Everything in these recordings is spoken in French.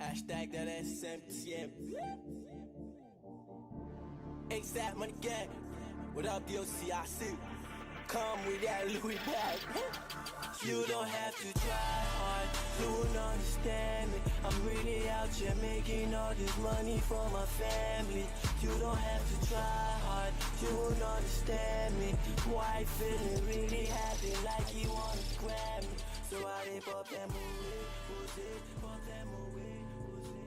Hashtag that SMTM. ASAP money gang. What up, DOCIC? Come with that Louis bag. You don't have to try hard to understand me. I'm really out here making all this money for my family. You don't have to try hard to understand me. Why feeling really happy like he wanna grab me? So I did pop that movie, who's it? Pop that movie, who's it?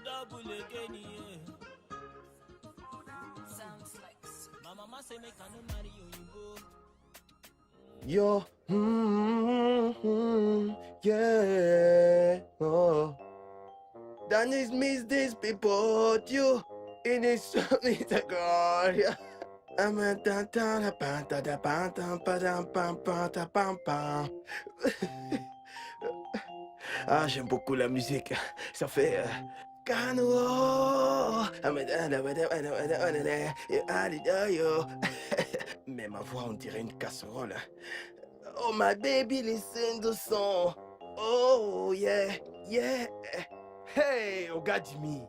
Double again, yeah. Sounds like my mama say make I no marry you, Yo, yeah, oh. Danis miss these people, you in this something to God, yeah. I'm a tan tan a pan ta da pan tan pa dam pam pam ta pam pam. Ah, j'aime beaucoup la musique, ça fait mais ma voix on dirait une casserole. Oh my baby, listen to song. Oh yeah, yeah. Hey, Oga Jimmy.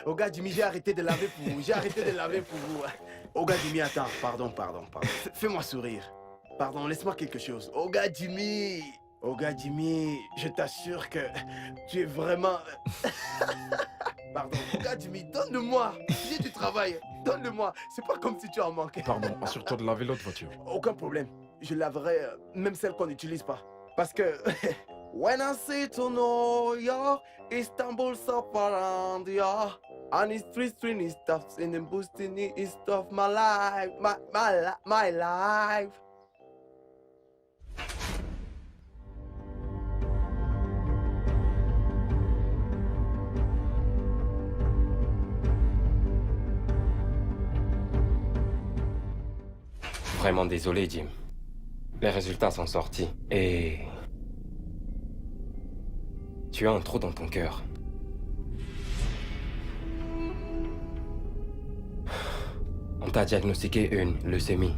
Oga Jimmy, j'ai arrêté de laver pour vous. J'ai arrêté de laver pour vous. Oga Jimmy, attends, pardon. Fais-moi sourire. Pardon, laisse-moi quelque chose. Oga Jimmy. Oga Jimmy, je t'assure que tu es vraiment... Pardon, Oga Jimmy, donne-le-moi. J'ai du travail, donne-le-moi. C'est pas comme si tu en manquais. Pardon, assure-toi de laver l'autre voiture. Aucun problème. Je laverai même celle qu'on n'utilise pas. Parce que... When I say to New York, Istanbul so around ya. And it's three stuffs in the boosting it stuff my life, my life. Vraiment désolé, Jim. Les résultats sont sortis et... tu as un trou dans ton cœur. On t'a diagnostiqué une leucémie.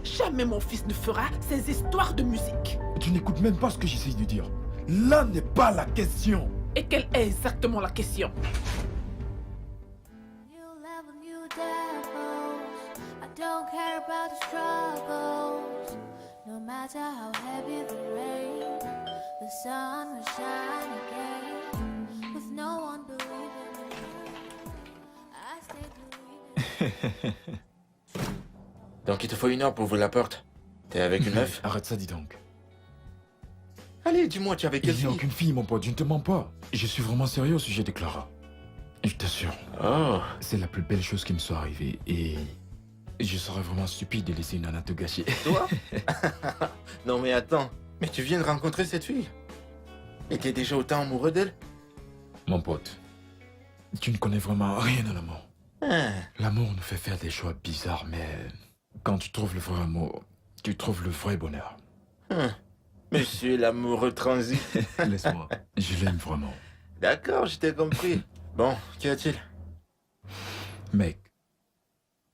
Jamais mon fils ne fera ces histoires de musique. Tu n'écoutes même pas ce que j'essaye de dire. Là n'est pas la question. Et quelle est exactement la question? Donc il te faut 1 heure pour ouvrir la porte. T'es avec une meuf? Arrête ça, dis donc. Allez, dis-moi, tu es avec quelle Il n'y a fille? aucune fille, mon pote, je ne te mens pas. Je suis vraiment sérieux au sujet de Clara. Je t'assure. Oh. C'est la plus belle chose qui me soit arrivée et... je serais vraiment stupide de laisser une nana te gâcher. Toi? Non mais attends, mais tu viens de rencontrer cette fille? Et t'es déjà autant amoureux d'elle? Mon pote, tu ne connais vraiment rien à l'amour. Ah. L'amour nous fait faire des choix bizarres, mais quand tu trouves le vrai amour, tu trouves le vrai bonheur. Monsieur l'amoureux transi. Laisse-moi. Je l'aime vraiment. D'accord, je t'ai compris. Bon, qu'y a-t-il? Mec,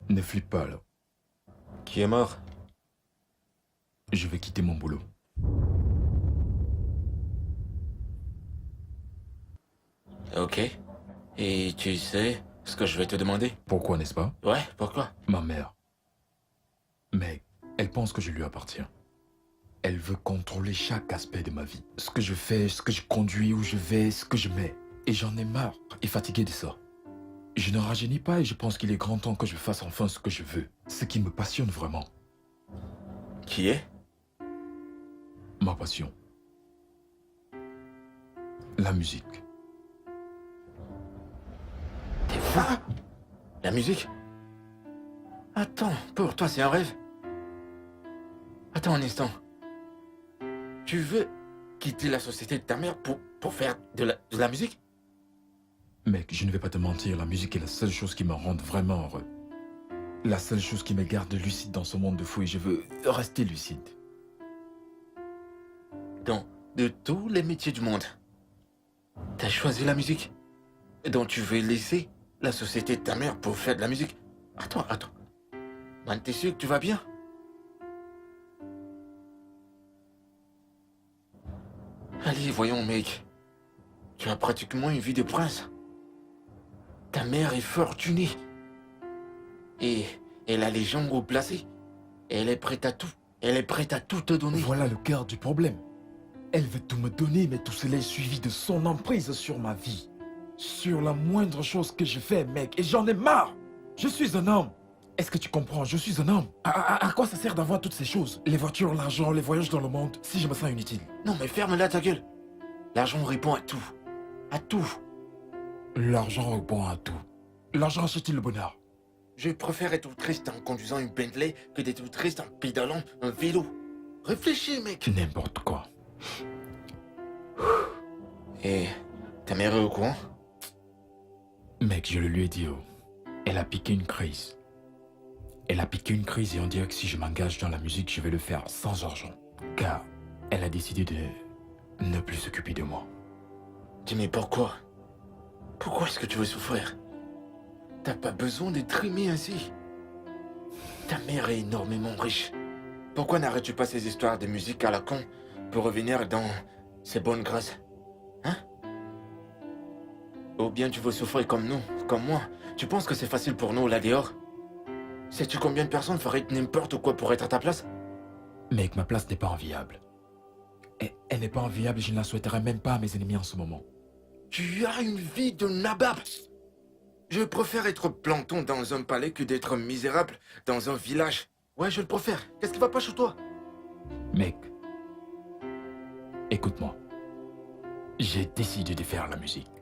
ne flippe pas là. Qui est mort? Je vais quitter mon boulot. Ok. Et tu sais ce que je vais te demander? Pourquoi, n'est-ce pas? Ouais, pourquoi? Ma mère. Mec, elle pense que je lui appartiens. Elle veut contrôler chaque aspect de ma vie. Ce que je fais, ce que je conduis, où je vais, ce que je mets. Et j'en ai marre et fatigué de ça. Je ne rajeunis pas et je pense qu'il est grand temps que je fasse enfin ce que je veux. Ce qui me passionne vraiment. Qui est? Ma passion. La musique. T'es fou? La musique? Attends, pour toi c'est un rêve? Attends un instant. Tu veux quitter la société de ta mère pour faire de la musique? Mec, je ne vais pas te mentir, la musique est la seule chose qui me rend vraiment heureux. La seule chose qui me garde lucide dans ce monde de fou et je veux rester lucide. Donc, de tous les métiers du monde, t'as choisi la musique? Donc tu veux laisser la société de ta mère pour faire de la musique? Attends. Man, t'es sûr que tu vas bien? Allez, voyons, mec. Tu as pratiquement une vie de prince. Ta mère est fortunée. Et elle a les gens haut placés. Elle est prête à tout. Elle est prête à tout te donner. Voilà le cœur du problème. Elle veut tout me donner, mais tout cela est suivi de son emprise sur ma vie. Sur la moindre chose que je fais, mec, et j'en ai marre. Je suis un homme. Est-ce que tu comprends? Je suis un homme. À quoi ça sert d'avoir toutes ces choses? Les voitures, l'argent, les voyages dans le monde, si je me sens inutile. Non, mais ferme-la ta gueule. L'argent répond à tout. À tout. L'argent répond à tout. L'argent achète-t-il le bonheur? Je préfère être triste en conduisant une Bentley que d'être triste en pédalant un vélo. Réfléchis, mec. N'importe quoi. Et ta mère est au courant? Mec, je le lui ai dit, oh. Elle a piqué une crise. Elle a piqué une crise et on dirait que si je m'engage dans la musique, je vais le faire sans argent. Car elle a décidé de ne plus s'occuper de moi. Dis-moi pourquoi? Pourquoi est-ce que tu veux souffrir? T'as pas besoin d'être aimé ainsi. Ta mère est énormément riche. Pourquoi n'arrêtes-tu pas ces histoires de musique à la con pour revenir dans ses bonnes grâces? Hein? Ou bien tu veux souffrir comme nous, comme moi? Tu penses que c'est facile pour nous là dehors? Sais-tu combien de personnes feraient n'importe quoi pour être à ta place? Mec, ma place n'est pas enviable. Elle n'est pas enviable et je ne la souhaiterais même pas à mes ennemis en ce moment. Tu as une vie de nabab. Je préfère être plancton dans un palais que d'être misérable dans un village. Ouais, je le préfère. Qu'est-ce qui va pas chez toi? Mec, écoute-moi. J'ai décidé de faire la musique.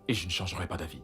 Et je ne changerai pas d'avis.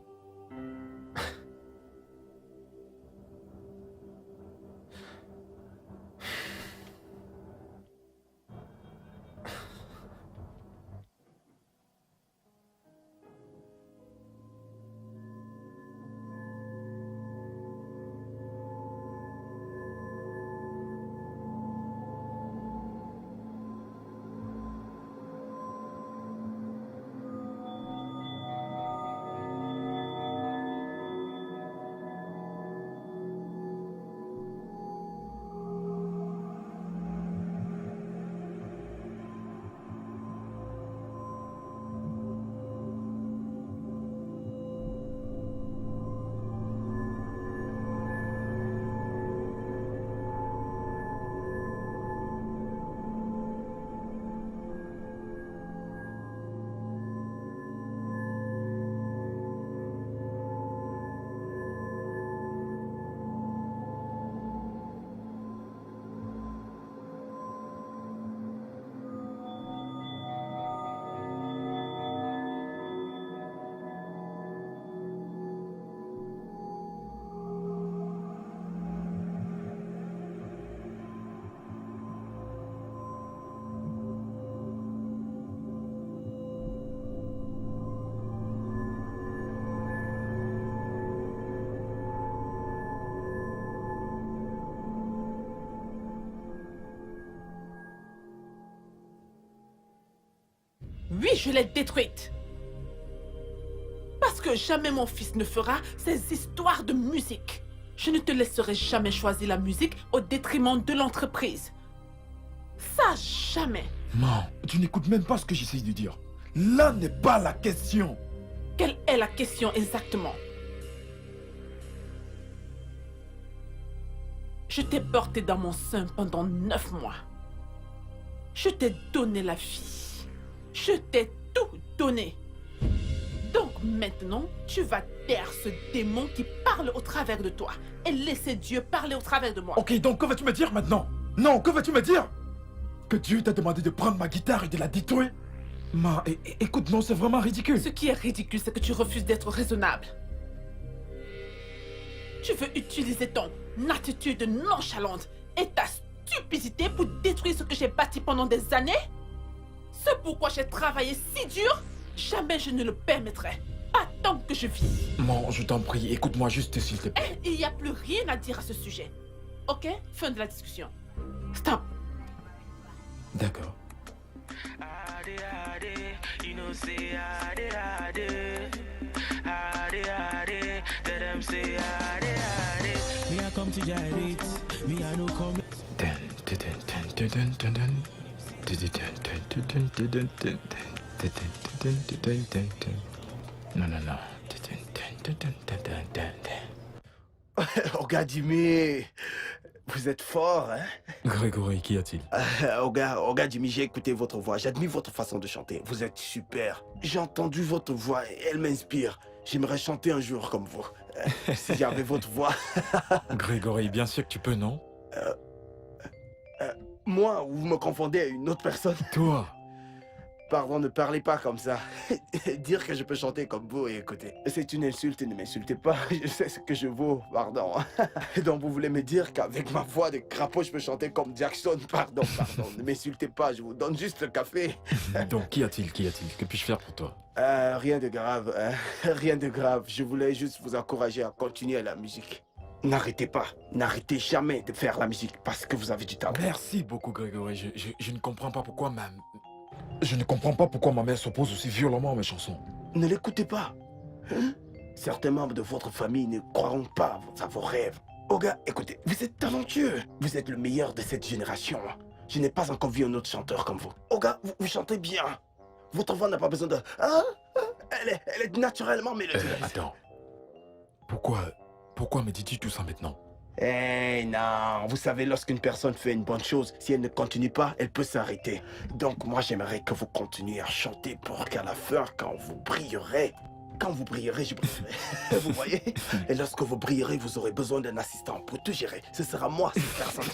et je l'ai détruite. Parce que jamais mon fils ne fera ces histoires de musique. Je ne te laisserai jamais choisir la musique au détriment de l'entreprise. Ça, jamais. Man, tu n'écoutes même pas ce que j'essaye de dire. Là n'est pas la question. Quelle est la question exactement? Je t'ai porté dans mon sein pendant 9 mois. Je t'ai donné la vie. Je t'ai tout donné. Donc maintenant, tu vas taire ce démon qui parle au travers de toi et laisser Dieu parler au travers de moi. Ok, donc que vas-tu me dire maintenant? Non, que vas-tu me dire? Que Dieu t'a demandé de prendre ma guitare et de la détruire? Man, écoute, non, c'est vraiment ridicule. Ce qui est ridicule, c'est que tu refuses d'être raisonnable. Tu veux utiliser ton attitude nonchalante et ta stupidité pour détruire ce que j'ai bâti pendant des années? C'est pourquoi j'ai travaillé si dur? Jamais je ne le permettrai. Pas tant que je vis. Man, je t'en prie, écoute-moi juste s'il te plaît. Il n'y a plus rien à dire à ce sujet. Ok? Fin de la discussion. Stop. D'accord. Non, non, non. Oga Jimmy, vous êtes fort, hein? Grégory, qu'y a-t-il? Oga Jimmy, j'ai écouté votre voix, j'admire votre façon de chanter. Vous êtes super. J'ai entendu votre voix et elle m'inspire. J'aimerais chanter un jour comme vous. Si j'avais votre voix. Grégory, bien sûr que tu peux, non? Moi, vous me confondez à une autre personne? Toi? Pardon, ne parlez pas comme ça. Dire que je peux chanter comme vous, et écoutez, c'est une insulte, ne m'insultez pas. Je sais ce que je vaux, pardon. Donc vous voulez me dire qu'avec ma voix de crapaud, je peux chanter comme Jackson? Pardon, ne m'insultez pas, je vous donne juste le café. Donc, qu'y a-t-il? Que puis-je faire pour toi? Rien de grave, hein. Rien de grave. Je voulais juste vous encourager à continuer la musique. N'arrêtez pas, n'arrêtez jamais de faire la musique parce que vous avez du talent. Merci beaucoup, Grégory. Je ne comprends pas pourquoi Je ne comprends pas pourquoi ma mère s'oppose aussi violemment à mes chansons. Ne l'écoutez pas. Hein? Certains membres de votre famille ne croiront pas à vos rêves. Oga, écoutez, vous êtes talentueux. Vous êtes le meilleur de cette génération. Je n'ai pas encore vu un autre chanteur comme vous. Oga, vous chantez bien. Votre voix n'a pas besoin de... Elle est naturellement mélodieuse. Attends. Pourquoi me dis-tu tout ça maintenant? Non, vous savez, lorsqu'une personne fait une bonne chose, si elle ne continue pas, elle peut s'arrêter. Donc moi, j'aimerais que vous continuiez à chanter pour qu'à la fin, quand vous brillerez, je brillerai. Vous voyez? Et lorsque vous brillerez, vous aurez besoin d'un assistant pour tout gérer. Ce sera moi, cette personne.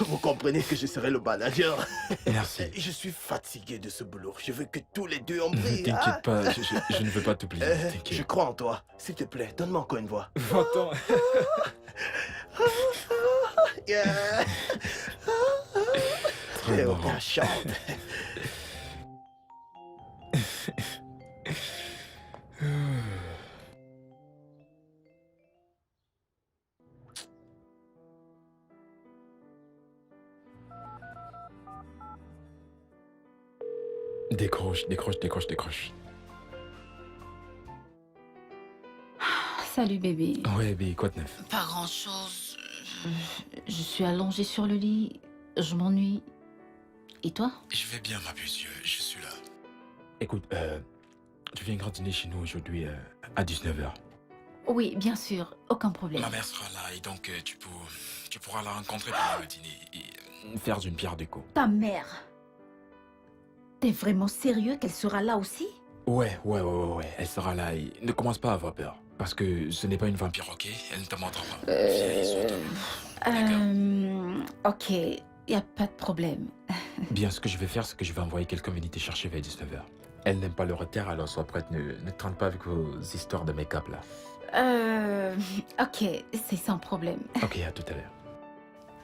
Vous comprenez que je serai le manager. Merci. Je suis fatigué de ce boulot. Je veux que tous les deux en Ne brillent. t'inquiète pas, je ne veux pas t'oublier. Je T'inquiète. crois en toi. S'il te plaît, donne-moi encore une voix. Va-t'en. Yeah. Très Et marrant. on chante. Décroche. Salut bébé. Ouais, mais quoi de neuf? Pas grand-chose. Je suis allongée sur le lit. Je m'ennuie. Et toi? Je vais bien, ma puce, je suis là. Écoute, tu viendras dîner chez nous aujourd'hui à 19h. Oui, bien sûr. Aucun problème. Ma mère sera là et donc tu pourras la rencontrer pendant le dîner et faire d'une pierre deux coups. Ta mère. T'es vraiment sérieux qu'elle sera là aussi? Ouais, elle sera là et ne commence pas à avoir peur. Parce que ce n'est pas une vampire, ok? Elle ne te mentira pas. Ok, y a pas de problème. Bien, ce que je vais faire, c'est que je vais envoyer quelqu'un venir te chercher vers 19h. Elle n'aime pas le retard, alors sois prête, ne traîne pas avec vos histoires de make-up là. Ok, c'est sans problème. Ok, à tout à l'heure.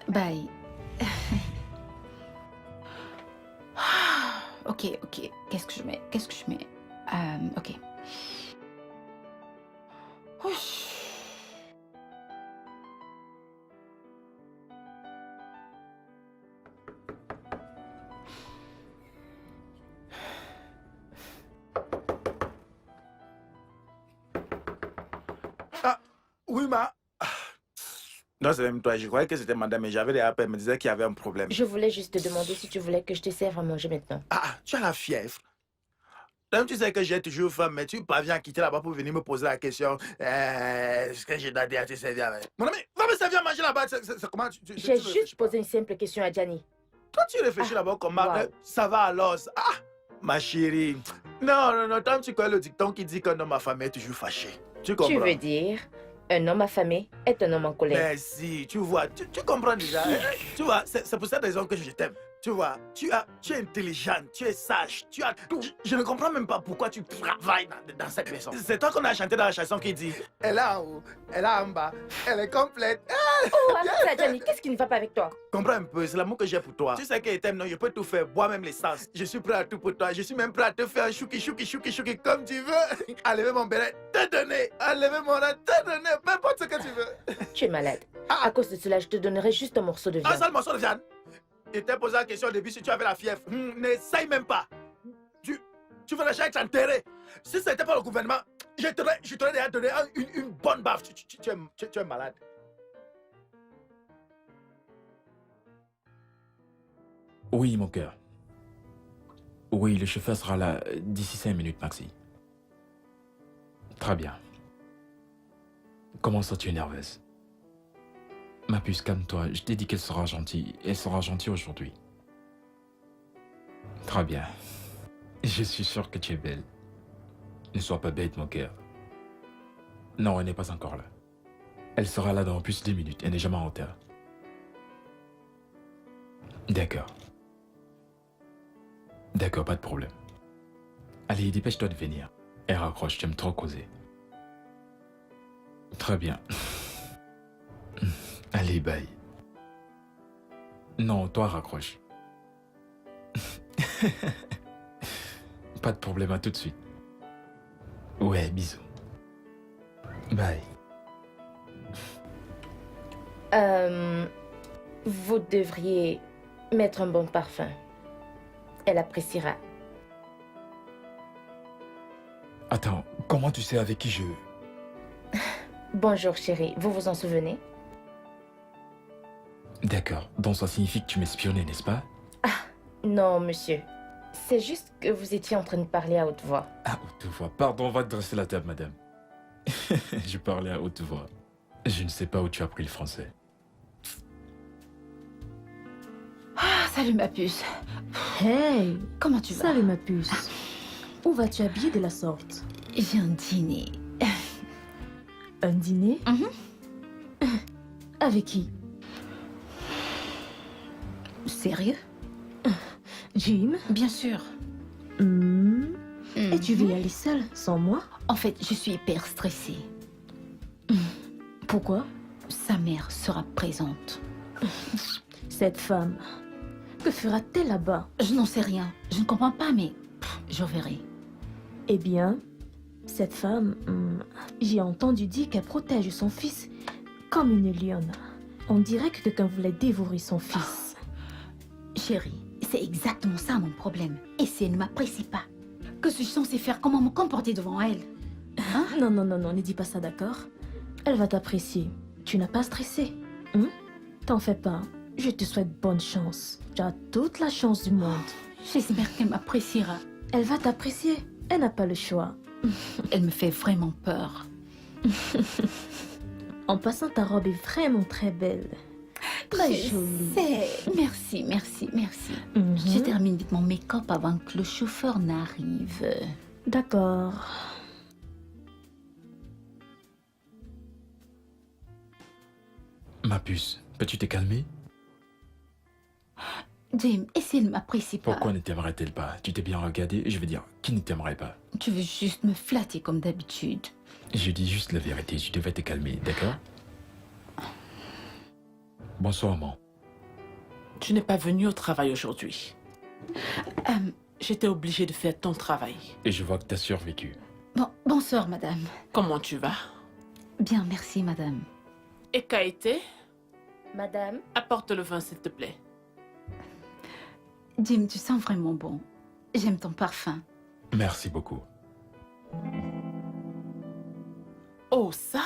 Bye. Ok. Qu'est-ce que je mets? Ok. Ouch. Oui, ma. Non, c'est même toi. Je croyais que c'était madame, mais j'avais des appels. Elle me disait qu'il y avait un problème. Je voulais juste te demander si tu voulais que je te serve à manger maintenant. Ah, tu as la fièvre. Donc, tu sais que j'ai toujours faim, mais tu parviens à quitter là-bas pour venir me poser la question. Est-ce que j'ai donné à te servir avec? Mon ami, va me servir à manger là-bas. C'est comment J'ai juste posé une simple question à Gianni. Toi, tu réfléchis là-bas comment? wow. Ça va alors? Ah, ma chérie. Non, non, non. Tant que tu connais le dicton qui dit qu'un homme affamé est toujours fâché. Tu comprends? Tu veux dire, un homme affamé est un homme en colère. Merci, tu vois, tu comprends déjà. Tu vois, c'est pour cette raison que je t'aime. Tu vois, tu es intelligente, tu es sage, je ne comprends même pas pourquoi tu travailles dans cette maison. C'est toi qu'on a chanté dans la chanson qui dit elle est en haut, elle est en bas, elle est complète. Oh, arrête ça, Gianni, qu'est-ce qui ne va pas avec toi? Comprends un peu, c'est l'amour que j'ai pour toi. Tu sais que je t'aime, non, je peux tout faire, boire même l'essence. Je suis prêt à tout pour toi, je suis même prêt à te faire un chouki, comme tu veux. Enlever mon béret, te donner. Enlever mon rat, te donner. Peu importe ce que tu veux. Tu es malade. À cause de cela, je te donnerai juste un morceau de viande. Un seul morceau de viande? Je t'ai posé la question au début si tu avais la fièvre. N'essaye même pas. Tu veux déjà être enterré. Si ce n'était pas le gouvernement, je t'aurais déjà donné une bonne baffe. Tu es malade. Oui, mon cœur. Oui, le chauffeur sera là d'ici 5 minutes, Maxi. Très bien. Comment ça, tu es nerveuse? Ma puce, calme-toi. Je t'ai dit qu'elle sera gentille. Elle sera gentille aujourd'hui. Très bien. Je suis sûr que tu es belle. Ne sois pas bête, mon cœur. Non, elle n'est pas encore là. Elle sera là dans plus de 2 minutes. Elle n'est jamais en retard. D'accord. D'accord, pas de problème. Allez, dépêche-toi de venir. Elle raccroche, tu aimes trop causer. Très bien. Allez, bye. Non, toi, raccroche. Pas de problème, à tout de suite. Ouais, bisous. Bye. Vous devriez mettre un bon parfum. Elle appréciera. Attends, comment tu sais avec qui je... Bonjour chérie, vous vous en souvenez? D'accord, donc ça signifie que tu m'espionnais, n'est-ce pas? Non, monsieur. C'est juste que vous étiez en train de parler à haute voix. À haute voix. Pardon, on va dresser la table, madame. Je parlais à haute voix. Je ne sais pas où tu as pris le français. Ah, salut ma puce. Hey, Comment tu vas? salut ma puce. Où vas-tu habiller de la sorte? J'ai un dîner. Un dîner? Avec qui? Sérieux? Jim? Bien sûr. Et tu veux y aller seule, sans moi? En fait, je suis hyper stressée. Pourquoi? Sa mère sera présente. Cette femme, que fera-t-elle là-bas? Je n'en sais rien. Je ne comprends pas, mais je verrai. Eh bien, cette femme, j'ai entendu dire qu'elle protège son fils comme une lionne. On dirait que quelqu'un voulait dévorer son fils. Chérie, c'est exactement ça mon problème. Et si elle ne m'apprécie pas, que suis-je censée faire? Comment me comporter devant elle? Non, non, non, non, ne dis pas ça, d'accord? Elle va t'apprécier. Tu n'as pas stressé. T'en fais pas. Je te souhaite bonne chance. Tu as toute la chance du monde. J'espère qu'elle m'appréciera. Elle va t'apprécier. Elle n'a pas le choix. Elle me fait vraiment peur. En passant, ta robe est vraiment très belle. Très Je jolie. sais. Merci, merci, merci. Je termine vite mon make-up avant que le chauffeur n'arrive. D'accord. Ma puce, peux-tu te calmer? Jim, et si elle ne m'apprécie pas? Pourquoi ne t'aimerait-elle pas? Tu t'es bien regardé, je veux dire, qui ne t'aimerait pas? Tu veux juste me flatter comme d'habitude. Je dis juste la vérité, tu devais te calmer, d'accord? Bonsoir, maman. Tu n'es pas venu au travail aujourd'hui. J'étais obligée de faire ton travail. Et je vois que t'as survécu. Bonsoir, madame. Comment tu vas? Bien, merci, madame. Et Kaïté, Madame, apporte le vin, s'il te plaît. Jim, tu sens vraiment bon. J'aime ton parfum. Merci beaucoup. Oh, ça,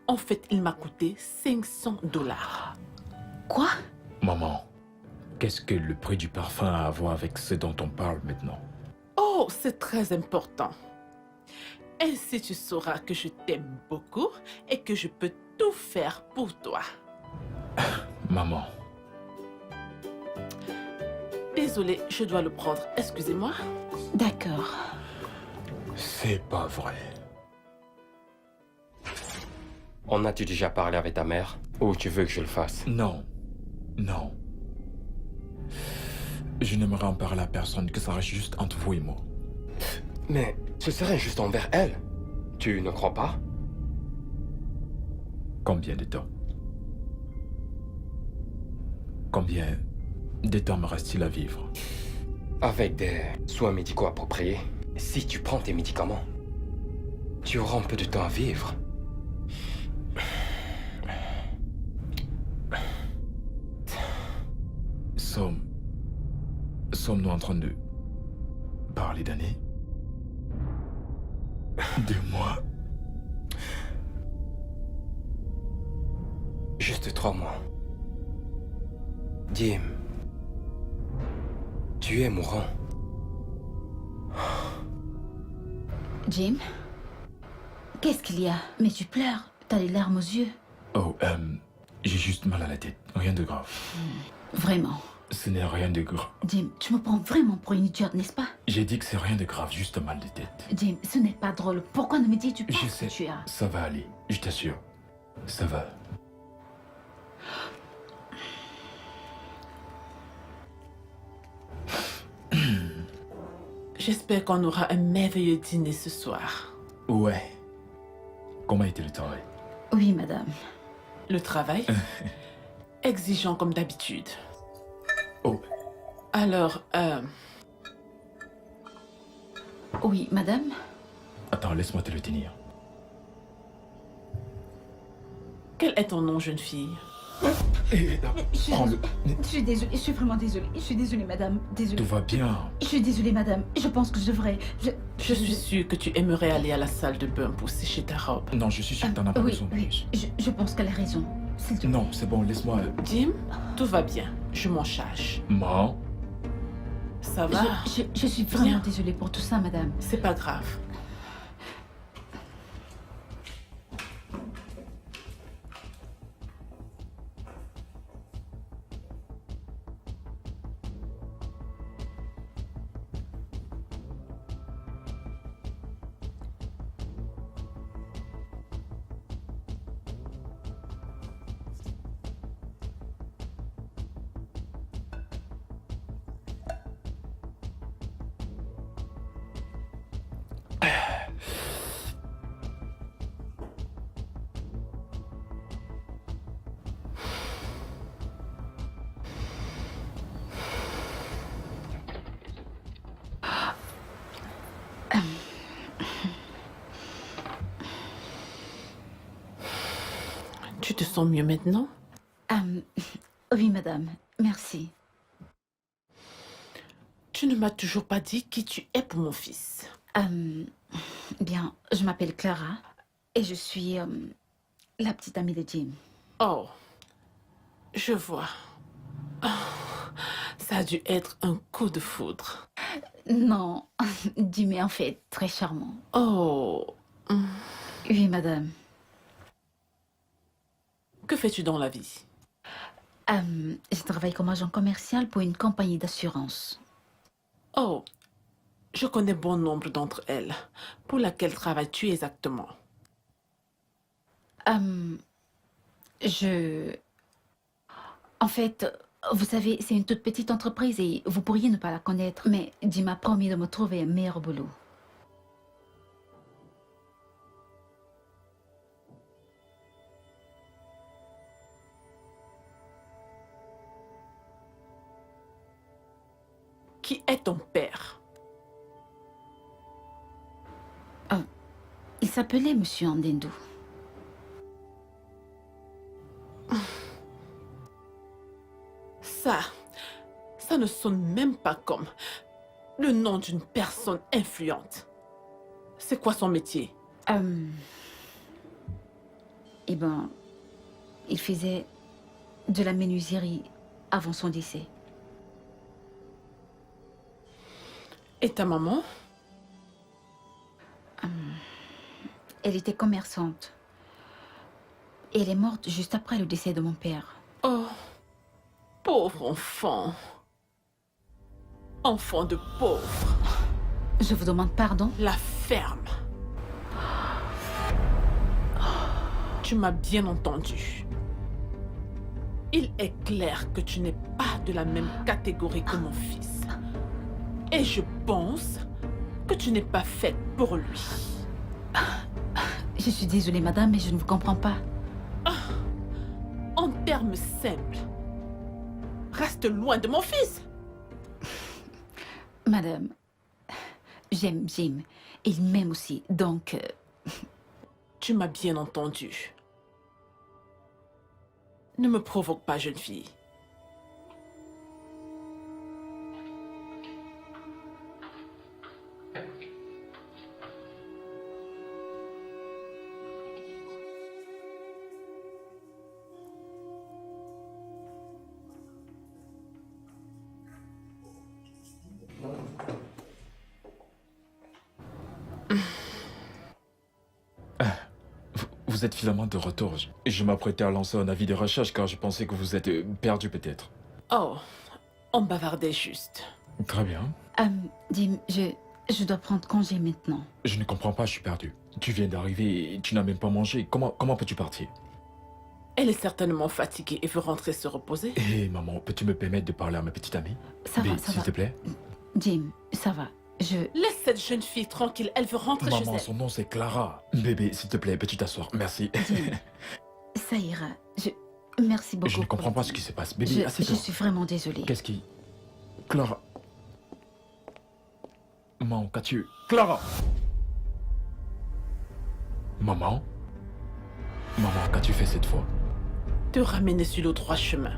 en fait, il m'a coûté $500. Quoi? Maman, qu'est-ce que le prix du parfum a à voir avec ce dont on parle maintenant? Oh, c'est très important. Ainsi, tu sauras que je t'aime beaucoup et que je peux tout faire pour toi. Maman, Désolée, je dois le prendre. Excusez-moi. D'accord. c'est pas vrai. En as-tu déjà parlé avec ta mère? Ou tu veux que je le fasse? Non, non. Je n'aimerais en parler à personne, que ça reste juste entre vous et moi. Mais ce serait juste envers elle. Tu ne crois pas? Combien de temps? Combien de temps me reste-t-il à vivre? Avec des soins médicaux appropriés, si tu prends tes médicaments, tu auras un peu de temps à vivre. Sommes-nous en train de parler d'années? De mois? Juste 3 mois. Jim, tu es mourant. Jim? Qu'est-ce qu'il y a? Mais tu pleures. T'as les larmes aux yeux. Oh, j'ai juste mal à la tête. Rien de grave. Vraiment. Ce n'est rien de grave. Jim, tu me prends vraiment pour une idiote, n'est-ce pas? J'ai dit que c'est rien de grave, juste mal de tête. Jim, ce n'est pas drôle. Pourquoi ne me dis-tu pas Je ce sais, que tu as? ça va aller, je t'assure. Ça va. J'espère qu'on aura un merveilleux dîner ce soir. Ouais. Comment était le travail? Oui, madame. Le travail? Exigeant comme d'habitude. Oh, Alors, Oui, madame. attends, laisse-moi te le tenir. quel est ton nom, jeune fille? Prends-le. Je suis désolée, je suis vraiment désolée. Je suis désolée, madame. Désolée. Tout va bien. Je suis désolée, madame. Je pense que je devrais... Je suis sûre que tu aimerais aller à la salle de bain pour sécher ta robe. Non, je suis sûr que t'en as pas oui, besoin. oui. Je pense qu'elle a raison. S'il te plaît. Non, c'est bon, laisse-moi. Jim, tout va bien. Je m'en charge. Maman, Ça va? Je suis vraiment Viens. désolée pour tout ça, madame. C'est pas grave. Tu te sens mieux maintenant? Oui, madame. Merci. Tu ne m'as toujours pas dit qui tu es pour mon fils. Bien, je m'appelle Clara et je suis la petite amie de Jim. Oh, je vois. Oh, ça a dû être un coup de foudre. Non, Jim est en fait très charmant. Oh, Oui, madame. que fais-tu dans la vie? Je travaille comme agent commercial pour une compagnie d'assurance. Oh, je connais bon nombre d'entre elles. Pour laquelle travailles-tu exactement? En fait, vous savez, c'est une toute petite entreprise et vous pourriez ne pas la connaître, mais Jim m'a promis de me trouver un meilleur boulot. Qui est ton père? Il s'appelait Monsieur Andendou. Ça ne sonne même pas comme le nom d'une personne influente. C'est quoi son métier? Eh ben, il faisait de la menuiserie avant son décès. Et ta maman? Elle était commerçante. Et elle est morte juste après le décès de mon père. Oh, pauvre enfant. Enfant de pauvre. Je vous demande pardon. La ferme. Tu m'as bien entendu. Il est clair que tu n'es pas de la même catégorie que mon fils. Et je pense que tu n'es pas faite pour lui. Je suis désolée, madame, mais je ne vous comprends pas. En termes simples, reste loin de mon fils. Madame, j'aime Jim. Et il m'aime aussi, donc... Tu m'as bien entendu. Ne me provoque pas, jeune fille. Vous êtes finalement de retour. Je m'apprêtais à lancer un avis de recherche car je pensais que vous êtes perdu peut-être. Oh, on bavardait juste. Très bien. Jim, je dois prendre congé maintenant. Je ne comprends pas, je suis perdu. Tu viens d'arriver et tu n'as même pas mangé. Comment peux-tu partir? Elle est certainement fatiguée et veut rentrer se reposer. Hé, maman, peux-tu me permettre de parler à ma petite amie? Ça va, ça s'il va. te plaît. Jim, ça va. Laisse cette jeune fille tranquille, elle veut rentrer chez Maman, elle. son nom c'est Clara. Bébé, s'il te plaît, peux-tu t'asseoir? Merci. Jim, ça ira. Merci beaucoup. Je ne comprends pas ce qui se passe. Bébé, Je suis vraiment désolée. Qu'est-ce qui... Clara... Maman, qu'as-tu... Clara! Maman? Maman, qu'as-tu fait cette fois? Te ramener sur le droit chemin.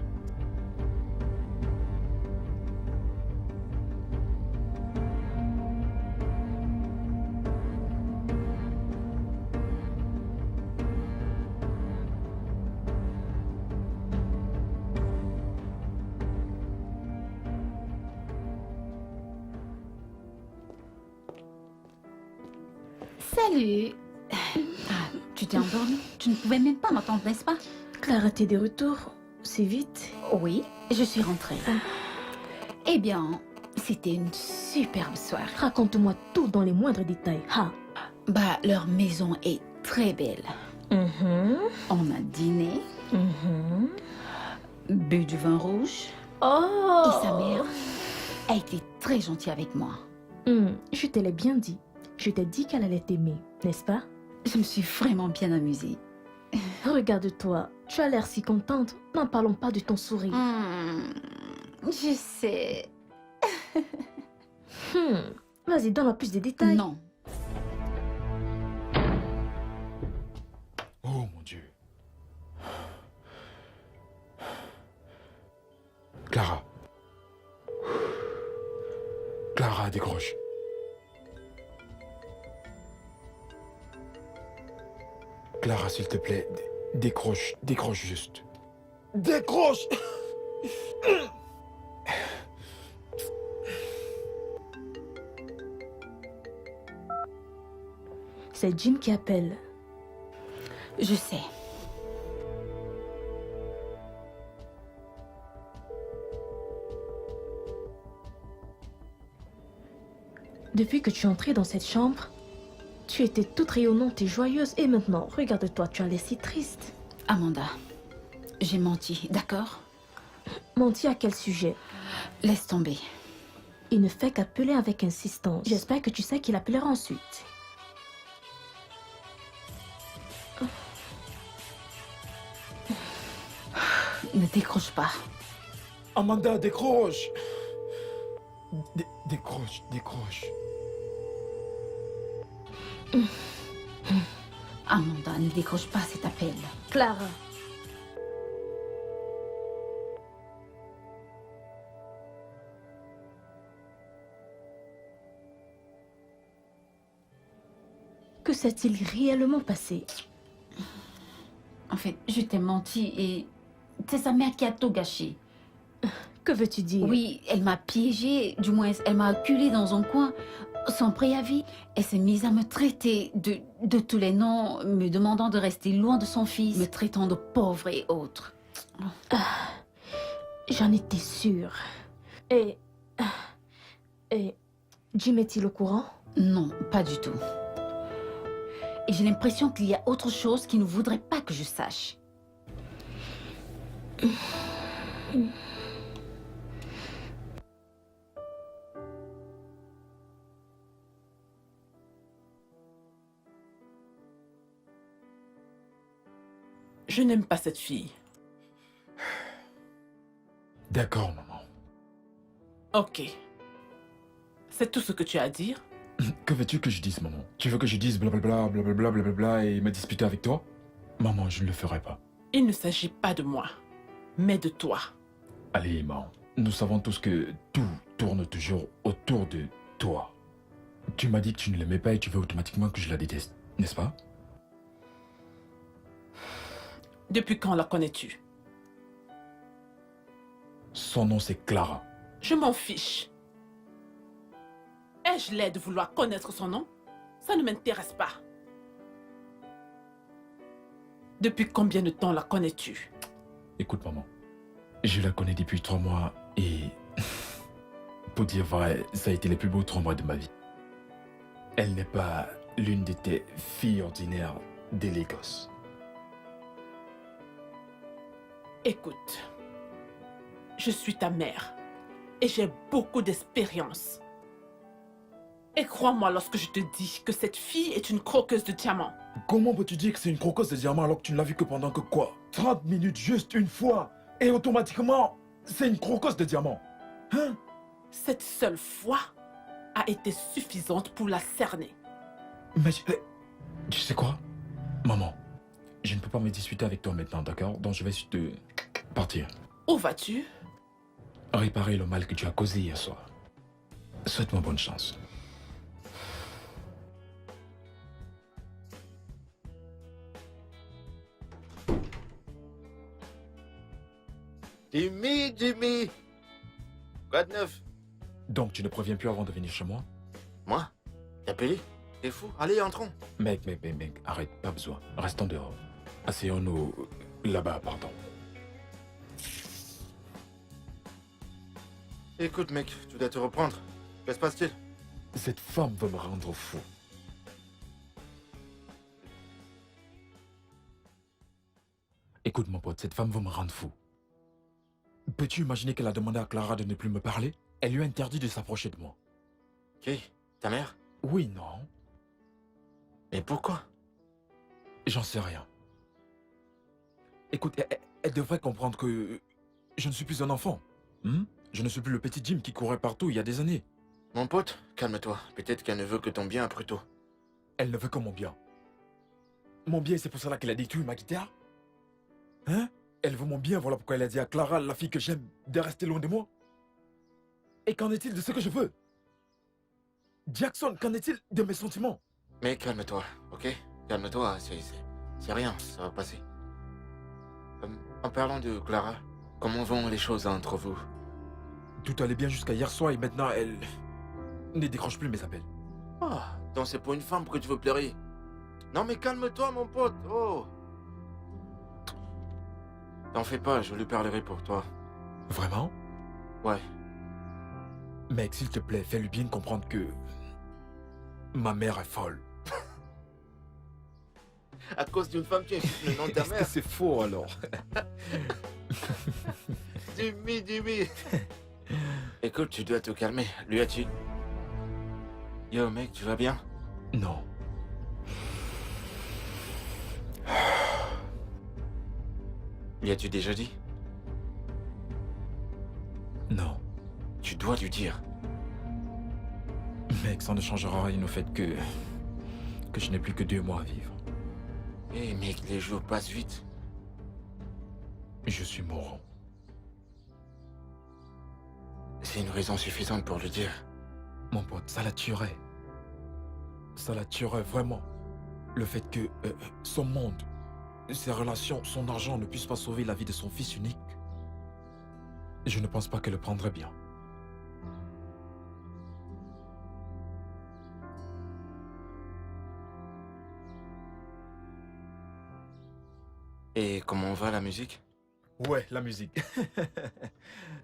Salut. Tu t'es endormie? Tu ne pouvais même pas m'entendre, n'est-ce pas? Clara, t'es de retour? C'est vite. Oui, je suis rentrée. Eh bien, c'était une superbe soirée. Raconte-moi tout dans les moindres détails. Bah, leur maison est très belle. On a dîné, bu du vin rouge, Oh! et sa mère a été très gentille avec moi. Je te l'ai bien dit. Je t'ai dit qu'elle allait t'aimer, n'est-ce pas? Je me suis vraiment bien amusée. Regarde-toi, tu as l'air si contente. N'en parlons pas de ton sourire. Je sais. Vas-y, donne-moi plus de détails. Non. Oh mon Dieu. Clara. Clara, décroche. Clara, s'il te plaît, décroche juste. Décroche! C'est Jim qui appelle. Je sais. Depuis que tu es entrée dans cette chambre, tu étais toute rayonnante et joyeuse. Et maintenant, regarde-toi, tu as l'air si triste. Amanda, j'ai menti, d'accord? Menti à quel sujet? Laisse tomber. Il ne fait qu'appeler avec insistance. J'espère que tu sais qu'il appellera ensuite. Ne décroche pas. Amanda, décroche. Décroche. Amanda, ne décroche pas cet appel. Clara. Que s'est-il réellement passé? En fait, je t'ai menti et c'est sa mère qui a tout gâché. Que veux-tu dire? Oui, elle m'a piégée, du moins elle m'a acculée dans un coin. Sans préavis, elle s'est mise à me traiter de tous les noms, me demandant de rester loin de son fils, me traitant de pauvre et autres. J'en étais sûre. Et Jim est-il au courant? Non, pas du tout. Et j'ai l'impression qu'il y a autre chose qu'il ne voudrait pas que je sache. Je n'aime pas cette fille. D'accord, maman. Ok. C'est tout ce que tu as à dire? Que veux-tu que je dise, maman? Tu veux que je dise blablabla, blablabla, blablabla et me disputer avec toi? Maman, je ne le ferai pas. Il ne s'agit pas de moi, mais de toi. Allez, maman. Nous savons tous que tout tourne toujours autour de toi. Tu m'as dit que tu ne l'aimais pas et tu veux automatiquement que je la déteste, n'est-ce pas? Depuis quand la connais-tu? Son nom c'est Clara. Je m'en fiche. Ai-je l'air de vouloir connaître son nom? Ça ne m'intéresse pas. Depuis combien de temps la connais-tu? Écoute, maman. Je la connais depuis 3 mois et... pour dire vrai, ça a été les plus beaux 3 mois de ma vie. Elle n'est pas l'une de tes filles ordinaires des Lagos. Écoute, je suis ta mère et j'ai beaucoup d'expérience. Et crois-moi lorsque je te dis que cette fille est une croqueuse de diamants. Comment peux-tu dire que c'est une croqueuse de diamants alors que tu ne l'as vue que pendant que quoi? 30 minutes juste une fois et automatiquement, c'est une croqueuse de diamants. Hein? Cette seule fois a été suffisante pour la cerner. Mais tu sais quoi? Maman, je ne peux pas me disputer avec toi maintenant, d'accord? Donc je vais juste partir. Où vas-tu? Réparer le mal que tu as causé hier soir. Souhaite-moi bonne chance. Jimmy! Quoi de neuf? Donc tu ne préviens plus avant de venir chez moi? Moi? T'as appelé? T'es fou? Allez, entrons. Mec, arrête, pas besoin. Restons dehors. Asseyons-nous là-bas, pardon. Écoute, mec, tu dois te reprendre. Que se passe-t-il? Cette femme veut me rendre fou. Écoute, mon pote, cette femme veut me rendre fou. Peux-tu imaginer qu'elle a demandé à Clara de ne plus me parler? Elle lui a interdit de s'approcher de moi. Qui? Ta mère? Oui, non. Mais pourquoi? J'en sais rien. Écoute, elle devrait comprendre que je ne suis plus un enfant. Je ne suis plus le petit Jim qui courait partout il y a des années. Mon pote, calme-toi. Peut-être qu'elle ne veut que ton bien plutôt. Elle ne veut que mon bien. Mon bien, c'est pour cela qu'elle a détruit ma guitare? Hein? Elle veut mon bien, voilà pourquoi elle a dit à Clara, la fille que j'aime, de rester loin de moi. Et qu'en est-il de ce que je veux? Jackson, qu'en est-il de mes sentiments? Mais calme-toi, ok? Calme-toi, c'est rien, ça va passer. En parlant de Clara, comment vont les choses entre vous? Tout allait bien jusqu'à hier soir et maintenant elle ne décroche plus mes appels. Ah, donc c'est pour une femme que tu veux pleurer. Non mais calme-toi mon pote, oh. T'en fais pas, je lui parlerai pour toi. Vraiment? Ouais. Mec, s'il te plaît, fais-lui bien comprendre que ma mère est folle. À cause d'une femme, tu insultes le nom de ta Est-ce que mère? c'est faux alors? Jimmy. Écoute, tu dois te calmer. Lui a-t-il... Yo mec, tu vas bien? Non. Lui as-tu déjà dit? Non. Tu dois lui dire. Mec, ça ne changera rien au fait que je n'ai plus que 2 mois à vivre. Eh mec, les jours passent vite. Je suis mourant. C'est une raison suffisante pour le dire. Mon pote, ça la tuerait. Ça la tuerait vraiment. Le fait que son monde ses relations, son argent ne puissent pas sauver la vie de son fils unique, je ne pense pas qu'elle le prendrait bien. Et comment va la musique? Ouais, la musique.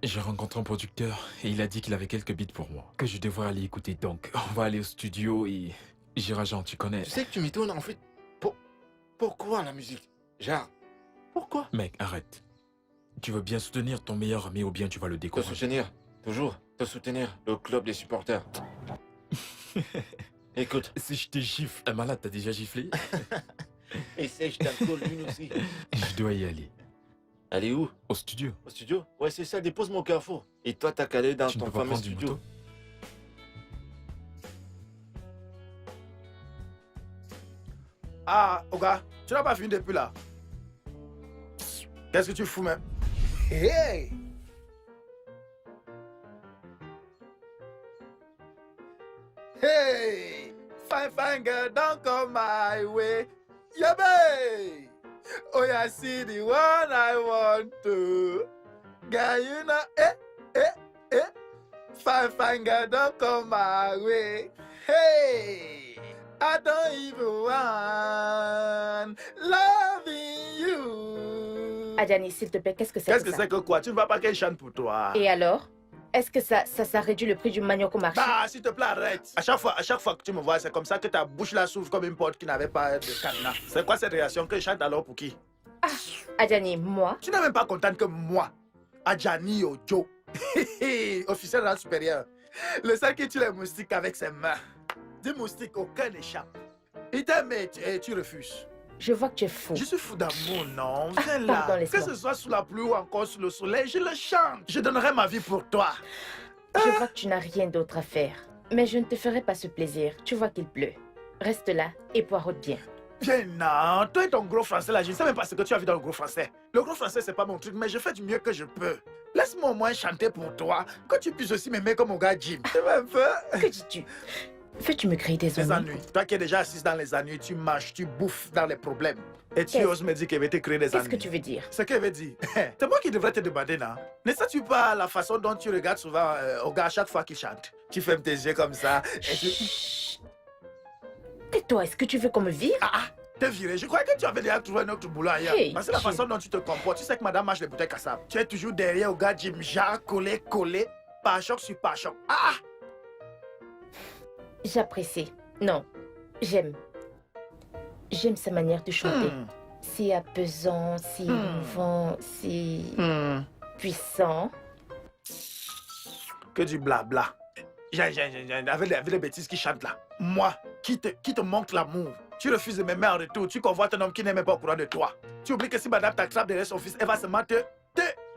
J'ai rencontré un producteur et il a dit qu'il avait quelques beats pour moi, que je devrais aller écouter. Donc, on va aller au studio et... Girajan, tu connais. Tu sais que tu m'étonnes en fait. Pourquoi la musique? Genre, pourquoi? Mec, arrête. Tu veux bien soutenir ton meilleur ami ou bien tu vas le Te décourager? soutenir, toujours. Te soutenir, le club des supporters. Écoute, Si je te gifle, un malade, t'as déjà giflé? essaye, je t'alcool une aussi. Je dois y aller. Allez où? Au studio. Au studio? Ouais, c'est ça, dépose-moi au carrefour. Et toi, t'as calé dans Tu ne ton peux pas fameux prendre du studio. moto? Ah, Oga, tu n'as pas fini depuis là. Qu'est-ce que tu fous même? Hey! Hey! Fine, fine girl, don't come my way. Yeah, babe! Oh, yeah, see the one I want to. Girl, you know, Fine, fine girl, don't come my way. Hey! I don't even want loving you. Adjani, s'il te plaît, qu'est-ce que c'est Qu'est-ce que que ça? c'est que quoi? Tu ne vas pas qu'elle chante pour toi. Et alors? Est-ce que ça réduit le prix du manioc au marché? Bah, s'il te plaît, arrête. À chaque fois que tu me vois, c'est comme ça que ta bouche là s'ouvre comme une porte qui n'avait pas de cadenas. C'est quoi cette réaction que je chante alors pour qui? Adjani, moi? Tu n'es même pas contente que moi, Adjani Ojo, officier de rang supérieur, le seul qui tue les moustiques avec ses mains. Des moustiques, aucun n'échappe. Il t'aime et tu refuses. Je vois que tu es fou. Je suis fou d'amour, non? Viens là. pardon, Que laisse-moi. ce soit sous la pluie ou encore sous le soleil, je le chante. Je donnerai ma vie pour toi. Je vois que tu n'as rien d'autre à faire. Mais je ne te ferai pas ce plaisir. Tu vois qu'il pleut. Reste là et poireaute bien. Viens là. Toi et ton gros français là, je ne sais même pas ce que tu as vu dans le gros français. Le gros français, c'est pas mon truc, mais je fais du mieux que je peux. Laisse-moi au moins chanter pour toi, que tu puisses aussi m'aimer comme mon gars Jim. Tu m'aimes peu? Que dis-tu? Veux-tu me créer des Les ennuis? ennuis. Toi qui es déjà assise dans les ennuis, tu marches, tu bouffes dans les problèmes. Et tu Qu'est-ce- oses me dire qu'elle va te créer des ennuis. Qu'est-ce que tu veux dire? Ce qu'elle veut dire. C'est moi qui devrais te demander, non? Ne sais-tu pas la façon dont tu regardes souvent au gars à chaque fois qu'il chante? Tu fermes tes yeux comme ça et tu... Chut. Tais-toi, est-ce que tu veux qu'on me vire? Ah, t'es viré. Je croyais que tu avais déjà trouvé un autre boulot ailleurs. Hey, Parce que la Jim. façon dont tu te comportes, tu sais que madame marche les bouteilles cassables. Tu es toujours derrière au gars Jim Jar, collé, pare-choc sur pare-choc. Ah! J'apprécie. Non, j'aime. J'aime sa manière de chanter. Si apaisant, si émouvant, si puissant. Que du blabla. Avec les bêtises qui chantent là. Moi, qui te manque l'amour. Tu refuses de m'aimer en retour. Tu convoites un homme qui n'est même pas au courant de toi. Tu oublies que si madame t'attrape derrière son fils, elle va seulement te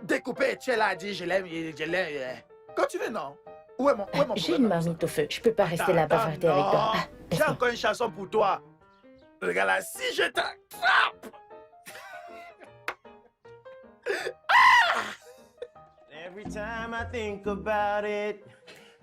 découper. Et tu es là à dire je l'aime, je l'aime. Continue, non? Où est mon J'ai problème une avec ça? marmite au feu. Je peux pas rester là Attends, bavarder avec toi. non. Ah, J'ai laisse-moi. encore une chanson pour toi. Regarde là, si je t'attrape. Every time I think about it,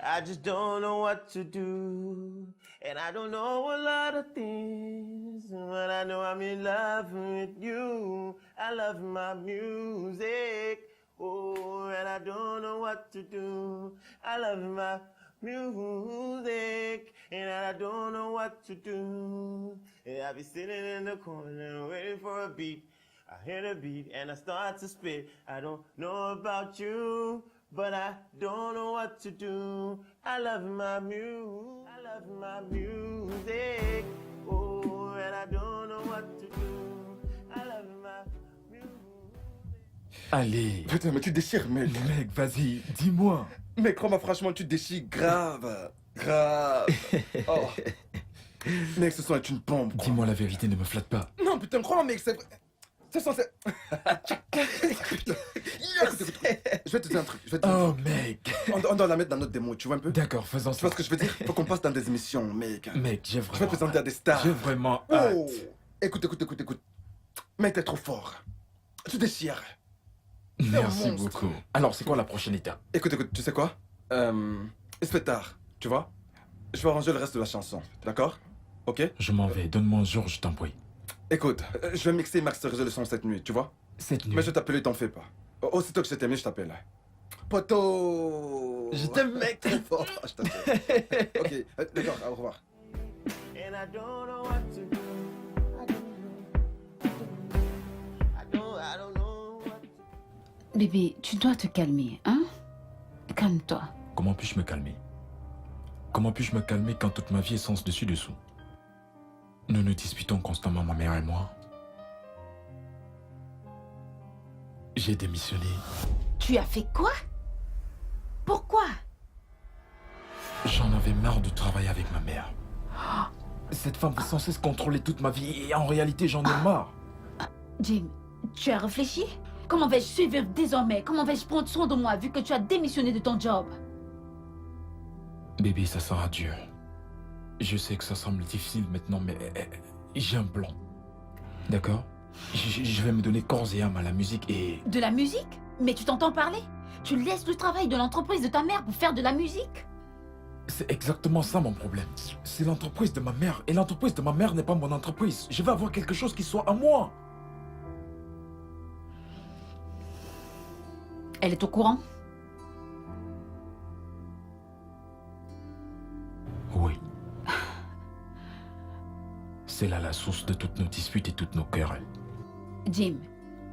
I just don't know what to do. And I don't know a lot of things, but I know I'm in love with you. I love my music, oh, and I don't know what to do. I love my music, and I don't know what to do. And I be sitting in the corner waiting for a beat. I hear the beat and I start to spit. I don't know about you, but I don't know what to do. I love my music, oh, and I don't know what to do. I love my music. Allez. Putain, mais tu déchires, mec. Mec, vas-y, dis-moi. Mec, crois-moi, franchement, tu déchires grave. Grave. Oh. Mec, ce son est une bombe. quoi. Dis-moi la vérité, ne me flatte pas. Non, putain, crois-moi, mec, c'est... Ce son, c'est... Écoute, je vais te dire un truc. Oh, mec. On doit la mettre dans notre démo, tu vois un peu? D'accord, faisons Tu ça. vois ce que je veux dire? Faut qu'on passe dans des émissions, mec. Mec, j'ai Je vais vraiment... te présenter à des stars. J'ai vraiment Oh! hâte. Écoute. Mec, t'es trop fort. Tu déchires. Merci monstre. beaucoup. Alors, c'est quoi la prochaine étape? Écoute, tu sais quoi? Il se fait tard, tu vois? Je vais arranger le reste de la chanson, d'accord? Ok? Je m'en vais. Donne-moi un jour, je t'en prie. Écoute, je vais mixer et masteriser le son cette nuit, tu vois? Cette nuit. Mais je t'appelle, t'en fais pas. Aussitôt que je t'ai mis, je t'appelle. Poto! Je t'aime, mec, trop fort. Je t'appelle. Ok, d'accord, au revoir. And I don't know what to do. I don't know what to do. Bébé, tu dois te calmer, hein? Calme-toi. Comment puis-je me calmer? Comment puis-je me calmer quand toute ma vie est sens dessus-dessous? Nous nous disputons constamment, ma mère et moi. J'ai démissionné. Tu as fait quoi? Pourquoi? J'en avais marre de travailler avec ma mère. Cette femme veut sans cesse contrôler toute ma vie et en réalité, j'en ai marre. Jim, tu as réfléchi? Comment vais-je survivre désormais? Comment vais-je prendre soin de moi vu que tu as démissionné de ton job? Bébé, ça sera dur. Je sais que ça semble difficile maintenant, mais j'ai un plan. D'accord? Je vais me donner corps et âme à la musique et... De la musique? Mais tu t'entends parler? Tu laisses le travail de l'entreprise de ta mère pour faire de la musique? C'est exactement ça mon problème. C'est l'entreprise de ma mère. Et l'entreprise de ma mère n'est pas mon entreprise. Je veux avoir quelque chose qui soit à moi. Elle est au courant? Oui. C'est là la source de toutes nos disputes et toutes nos querelles. Jim,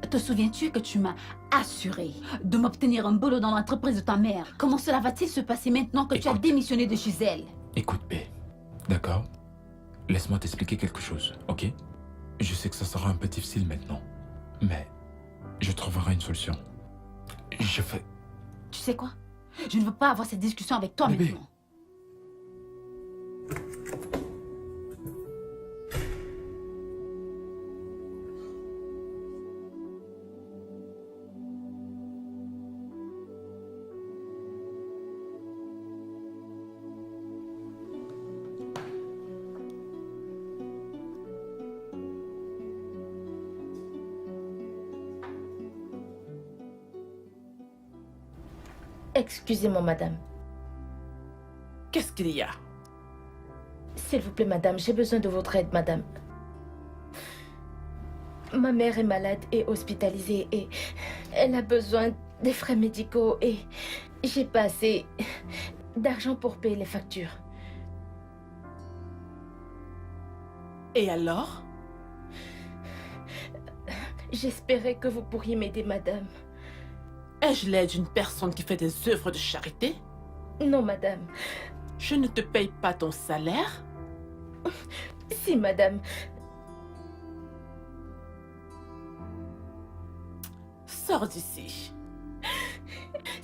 te souviens-tu que tu m'as assuré de m'obtenir un boulot dans l'entreprise de ta mère? Comment cela va-t-il se passer maintenant que tu as Écoute. démissionné de chez elle? Écoute, B. D'accord? Laisse-moi t'expliquer quelque chose, ok? Je sais que ça sera un peu difficile maintenant. Mais je trouverai une solution. Je fais... Tu sais quoi? Je ne veux pas avoir cette discussion avec toi Bébé. maintenant. Excusez-moi, madame. Qu'est-ce qu'il y a? S'il vous plaît, madame, j'ai besoin de votre aide, madame. Ma mère est malade et hospitalisée et elle a besoin des frais médicaux et j'ai pas assez d'argent pour payer les factures. Et alors? J'espérais que vous pourriez m'aider, madame. Ai-je l'aide d'une personne qui fait des œuvres de charité? Non, madame. Je ne te paye pas ton salaire? Si, madame. Sors d'ici.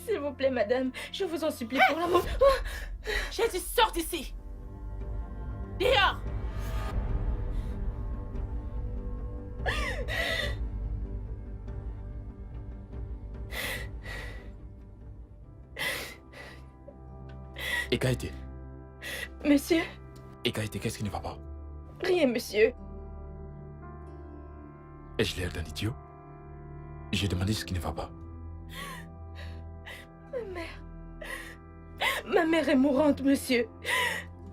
S'il vous plaît, madame. Je vous en supplie pour l'amour. J'ai dit sors d'ici. Dehors. Et Gaëté? Monsieur? Et Gaëté, qu'est-ce qui ne va pas? Rien, monsieur. Ai-je l'air d'un idiot? J'ai demandé ce qui ne va pas. Ma mère est mourante, monsieur.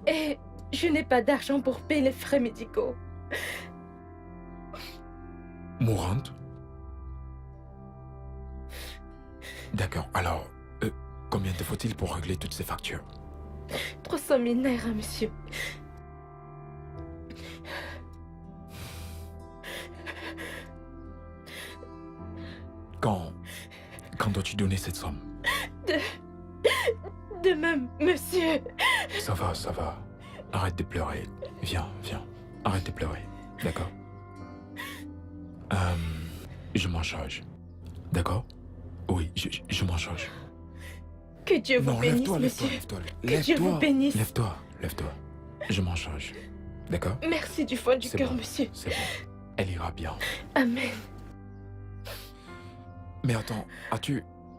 Et je n'ai pas d'argent pour payer les frais médicaux. Mourante? D'accord, alors, combien te faut-il pour régler toutes ces factures? 300 000 naira, monsieur. Quand dois-tu donner cette somme? Demain, monsieur. Ça va, ça va. Arrête de pleurer. Viens, viens. Arrête de pleurer. D'accord? Je m'en charge. D'accord? Oui, je m'en charge. Que Dieu vous Non, bénisse, lève-toi, monsieur. lève-toi, lève-toi. Que Dieu vous bénisse. Lève-toi, lève-toi. Je m'en charge. D'accord? Merci du fond du C'est cœur, bon, monsieur. c'est bon. Elle ira bien. Amen. Mais attends,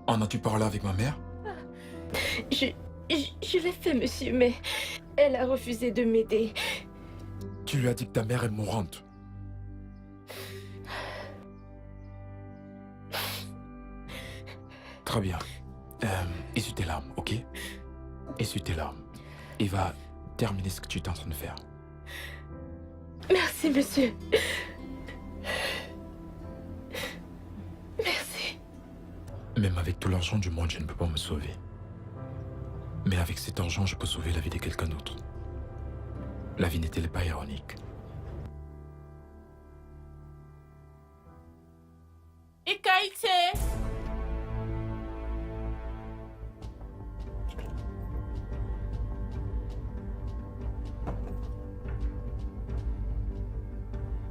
en as-tu parlé avec ma mère? Je l'ai fait, monsieur, mais elle a refusé de m'aider. Tu lui as dit que ta mère est mourante. Très bien. Essuie tes larmes, ok? Essuie tes larmes. Et va terminer ce que tu es en train de faire. Merci, monsieur. Même avec tout l'argent du monde, je ne peux pas me sauver. Mais avec cet argent, je peux sauver la vie de quelqu'un d'autre. La vie n'est-elle pas ironique? Ikaïté!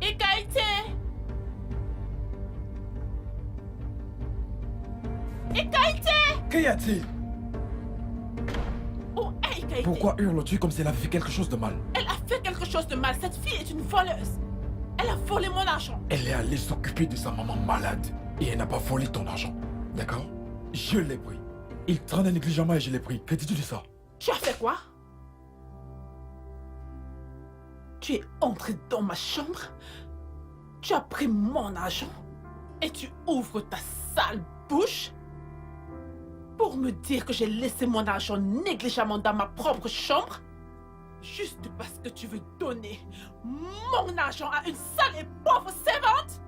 Ikaïté! Ikaïté! Qu'y a-t-il? Oh, hey, Ikaïté! Pourquoi hurles-tu comme si elle avait fait quelque chose de mal? Elle a fait quelque chose de mal. Cette fille est une voleuse. Elle a volé mon argent. Elle est allée s'occuper de sa maman malade. Et elle n'a pas volé ton argent. D'accord? Je l'ai pris. Il traînait négligemment et je l'ai pris. Que dis-tu de ça? Tu as fait quoi? Tu es entré dans ma chambre, tu as pris mon argent et tu ouvres ta sale bouche pour me dire que j'ai laissé mon argent négligemment dans ma propre chambre juste parce que tu veux donner mon argent à une sale et pauvre servante?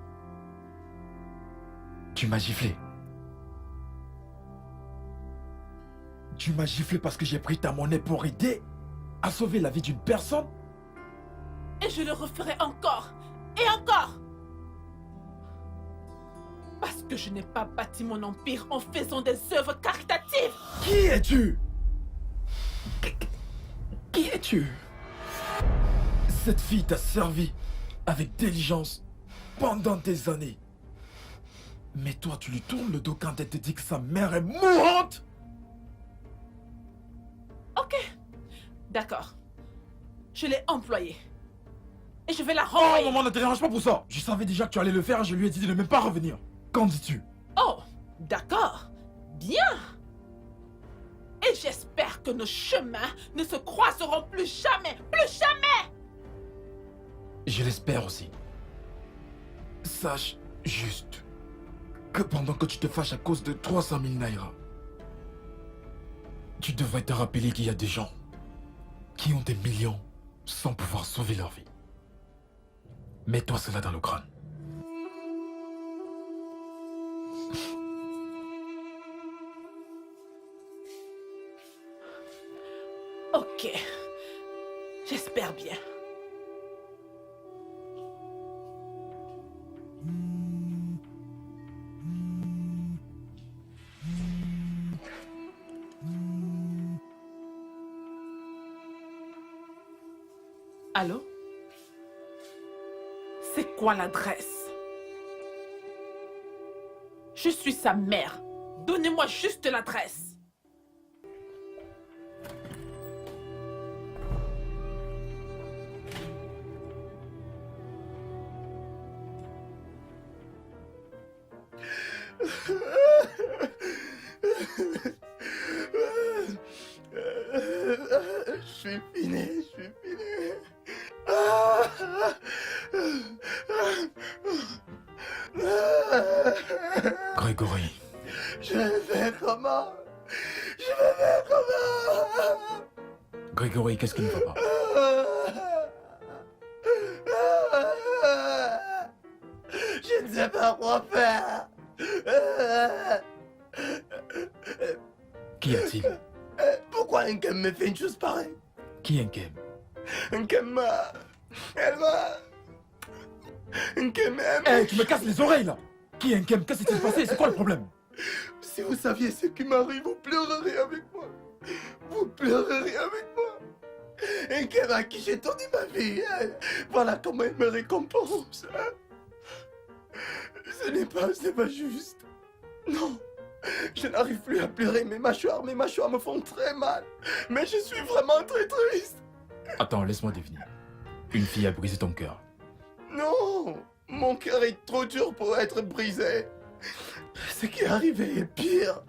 Tu m'as giflé. Tu m'as giflé parce que j'ai pris ta monnaie pour aider à sauver la vie d'une personne? Et je le referai encore et encore. Parce que je n'ai pas bâti mon empire en faisant des œuvres caritatives. Qui es-tu? Qui es-tu? Cette fille t'a servi avec diligence pendant des années. Mais toi, tu lui tournes le dos quand elle te dit que sa mère est mourante? Ok, d'accord. Je l'ai employée. Et je vais la Oh, renvoyer. maman, ne te dérange pas pour ça. Je savais déjà que tu allais le faire et je lui ai dit de ne même pas revenir. Qu'en dis-tu? Oh, d'accord. Bien. Et j'espère que nos chemins ne se croiseront plus jamais. Plus jamais. Je l'espère aussi. Sache juste que pendant que tu te fâches à cause de 300 000 naira, tu devrais te rappeler qu'il y a des gens qui ont des millions sans pouvoir sauver leur vie. Mets-toi cela dans le crâne. Ok. J'espère bien. Allô? C'est quoi l'adresse? Je suis sa mère. Donnez-moi juste l'adresse. Je suis fini. Grégory, Je vais faire comment? Grégory, qu'est-ce qui ne va pas? Je ne sais pas quoi faire. Qu'y a-t-il? Pourquoi un gars me fait une chose pareille? Qui est Nkem? Un gars elle m'a... Un gars Hey, tu me casses les oreilles là! Qui est Nkem? Qu'est-ce qui s'est passé? C'est quoi le problème? Si vous saviez ce qui m'arrive, vous pleureriez avec moi. Vous pleureriez avec moi. Un gars à qui j'ai donné ma vie. Hein. Voilà comment il me récompense. Hein. Ce n'est pas juste. Non. Je n'arrive plus à pleurer. Mes mâchoires me font très mal. Mais je suis vraiment très triste. Attends, laisse-moi deviner. Une fille a brisé ton cœur. Non. Mon cœur est trop dur pour être brisé. Ce qui est arrivé est pire.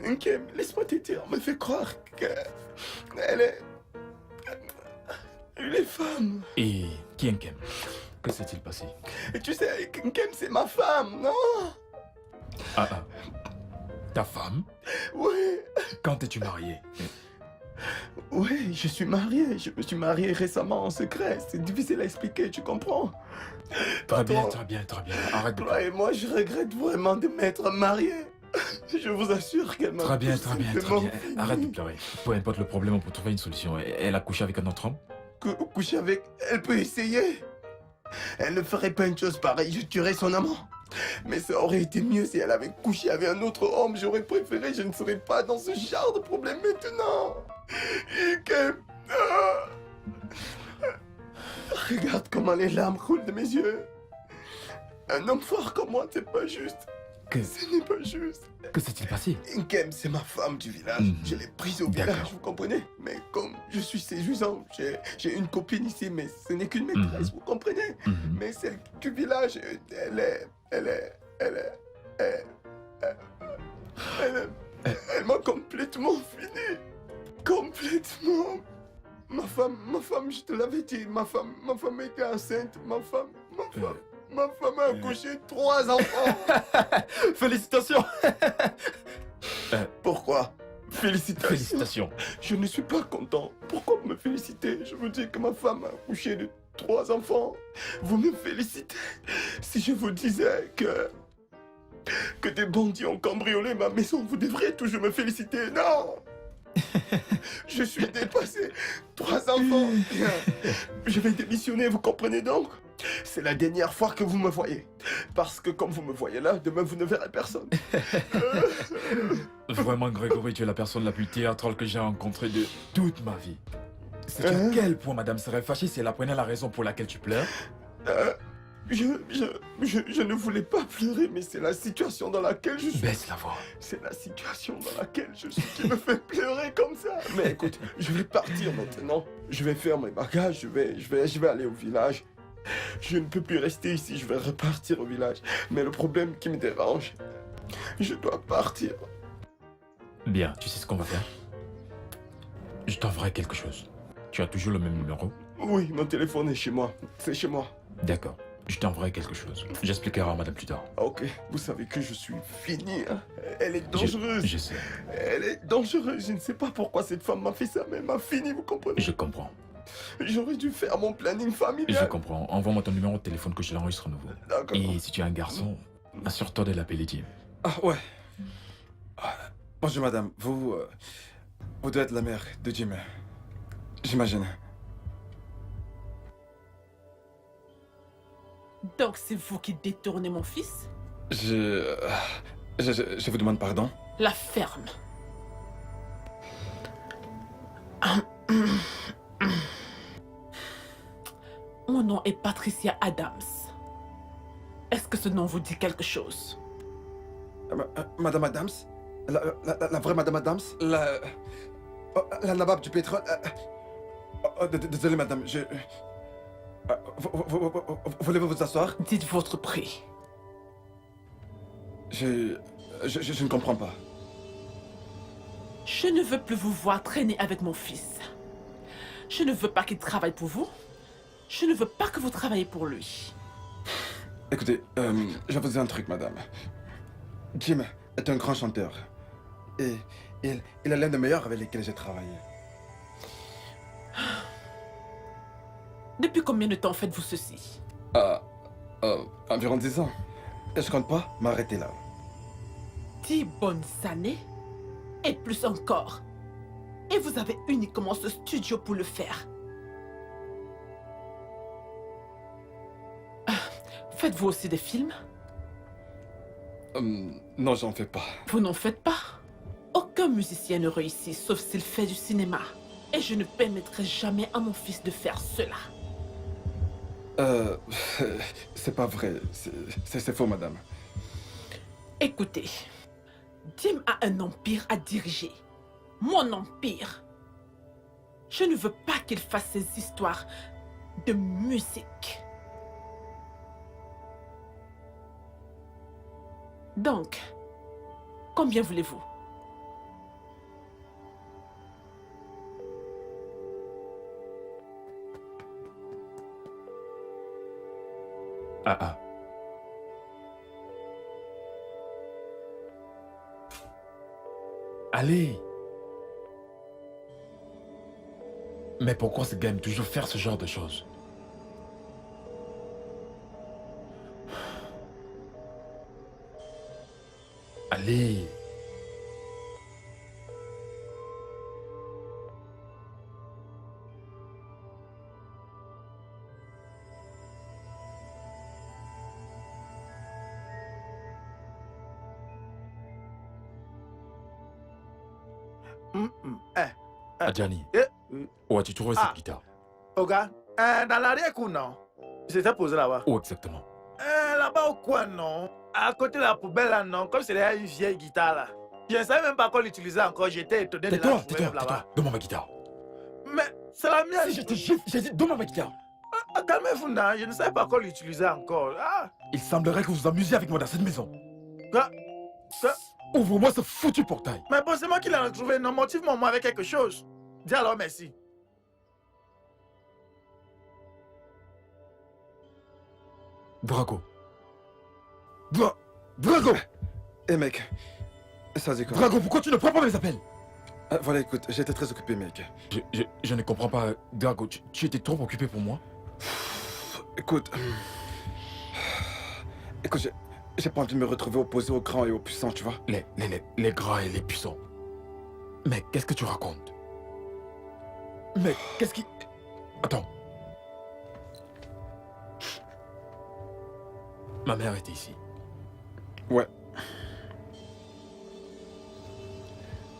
Nkem, laisse-moi te dire, me fait croire qu'elle est femme. Et qui est Nkem? Que s'est-il passé? Et tu sais, Nkem, c'est ma femme, non? Ah. Ta femme? Oui. Quand es-tu marié? Oui, je suis marié. Je me suis marié récemment en secret. C'est difficile à expliquer, tu comprends? Très bien, Patron, très bien, très bien. Arrête de toi pleurer. et moi, je regrette vraiment de m'être marié. Je vous assure qu'elle m'a Très bien, poussé très bien, de très bien. m'enfuir. Arrête de pleurer. Peu importe le problème, on peut trouver une solution. Elle a couché avec un autre homme? Coucher avec... Elle peut essayer. Elle ne ferait pas une chose pareille, je tuerais son amant. Mais ça aurait été mieux si elle avait couché avec un autre homme. J'aurais préféré, je ne serais pas dans ce genre de problème maintenant. Et que... Ah. Regarde comment les larmes coulent de mes yeux. Un homme fort comme moi, c'est pas juste. Ce n'est pas juste. Que s'est-il passé? Inkem, c'est ma femme du village. Je l'ai prise au village, vous comprenez? Mais comme je suis séduisant, j'ai une copine ici, mais ce n'est qu'une maîtresse, vous comprenez? Mais celle du village, elle m'a complètement fini. Complètement. Ma femme, je te l'avais dit, ma femme était enceinte, ma femme a accouché 3 enfants. Félicitations. Pourquoi? Félicitations. Félicitations. Je ne suis pas content. Pourquoi me féliciter? Je vous dis que ma femme a accouché de 3 enfants. Vous me félicitez. Si je vous disais que des bandits ont cambriolé ma maison, vous devriez toujours me féliciter. Non. Je suis dépassé. 3 enfants. Bien. Je vais démissionner, vous comprenez donc? C'est la dernière fois que vous me voyez. Parce que comme vous me voyez là, demain vous ne verrez personne. Vraiment, Grégory, tu es la personne la plus théâtrale que j'ai rencontrée de toute ma vie. C'est à quel point madame serait fâchée si elle apprenait la raison pour laquelle tu pleures? Je ne voulais pas pleurer, mais c'est la situation dans laquelle je suis. Baisse la voix. C'est la situation dans laquelle je suis qui me fait pleurer comme ça. Mais écoute, je vais partir maintenant. Je vais faire mes bagages, je vais aller au village. Je ne peux plus rester ici, je vais repartir au village. Mais le problème qui me dérange, je dois partir. Bien, tu sais ce qu'on va faire? Je t'enverrai quelque chose. Tu as toujours le même numéro? Oui, mon téléphone est chez moi. C'est chez moi. D'accord. Je t'enverrai quelque chose. J'expliquerai à madame plus tard. Ok, vous savez que je suis fini. Hein. Elle est dangereuse. Je sais. Elle est dangereuse. Je ne sais pas pourquoi cette femme m'a fait ça, mais elle m'a fini, vous comprenez? Je comprends. J'aurais dû faire mon planning familial. Je comprends. Envoie-moi ton numéro de téléphone que je l'enregistre à nouveau. D'accord. Et si tu es un garçon, assure-toi de l'appeler Jim. Ah ouais. Bonjour madame, vous devez être la mère de Jim. J'imagine. Donc c'est vous qui détournez mon fils? Je vous demande pardon. La ferme. Mon nom est Patricia Adams. Est-ce que ce nom vous dit quelque chose? Madame Adams? La vraie Madame Adams? La nabab du pétrole? Désolé madame, voulez-vous vous asseoir? Dites votre prix. Je ne comprends pas. Je ne veux plus vous voir traîner avec mon fils. Je ne veux pas qu'il travaille pour vous. Je ne veux pas que vous travaillez pour lui. Écoutez, je vais vous dire un truc, madame. Jim est un grand chanteur. Et il est l'un des meilleurs avec lesquels j'ai travaillé. Depuis combien de temps faites-vous ceci? Environ 10 ans. Et je compte pas m'arrêter là. 10 bonnes années? Et plus encore. Et vous avez uniquement ce studio pour le faire. Faites-vous aussi des films? Non, j'en fais pas. Vous n'en faites pas? Aucun musicien ne réussit sauf s'il fait du cinéma. Et je ne permettrai jamais à mon fils de faire cela. C'est pas vrai. C'est faux, madame. Écoutez, Jim a un empire à diriger. Mon empire. Je ne veux pas qu'il fasse ces histoires de musique. Donc, combien voulez-vous? Ah. Allez. Mais pourquoi ce gars aime toujours faire ce genre de choses? Allez. Adjani, où as-tu trouvé cette guitare? Oga, dans l'arrière-cour, non. J'étais posé là-bas. Où exactement? Là-bas au coin, non. À côté de la poubelle, là, non. Comme c'est une vieille guitare, là. Je ne savais même pas qu'on l'utilisait encore. J'étais étonné de la trouver Tais-toi, là-bas. donne-moi ma guitare. Mais c'est la mienne. Si je te gifle, j'ai dit donne-moi ma guitare. Calmez-vous, non. Je ne savais pas qu'on l'utilisait encore. Il semblerait que vous vous amusiez avec moi dans cette maison. Ah. Ouvre-moi ce foutu portail. Mais bon, c'est moi qui l'ai retrouvé. Non, motive-moi moi avec quelque chose. Dis alors merci. Drago. Drago. Eh mec, ça dit quoi? Drago, pourquoi tu ne prends pas mes appels? Voilà, écoute, j'étais très occupé, mec. Je ne comprends pas, Drago. Tu étais trop occupé pour moi? Écoute, j'ai pas envie de me retrouver opposé aux grands et aux puissants, tu vois. Les grands et les puissants. Mais qu'est-ce que tu racontes? Mais qu'est-ce qui... Attends. Ma mère était ici. Ouais.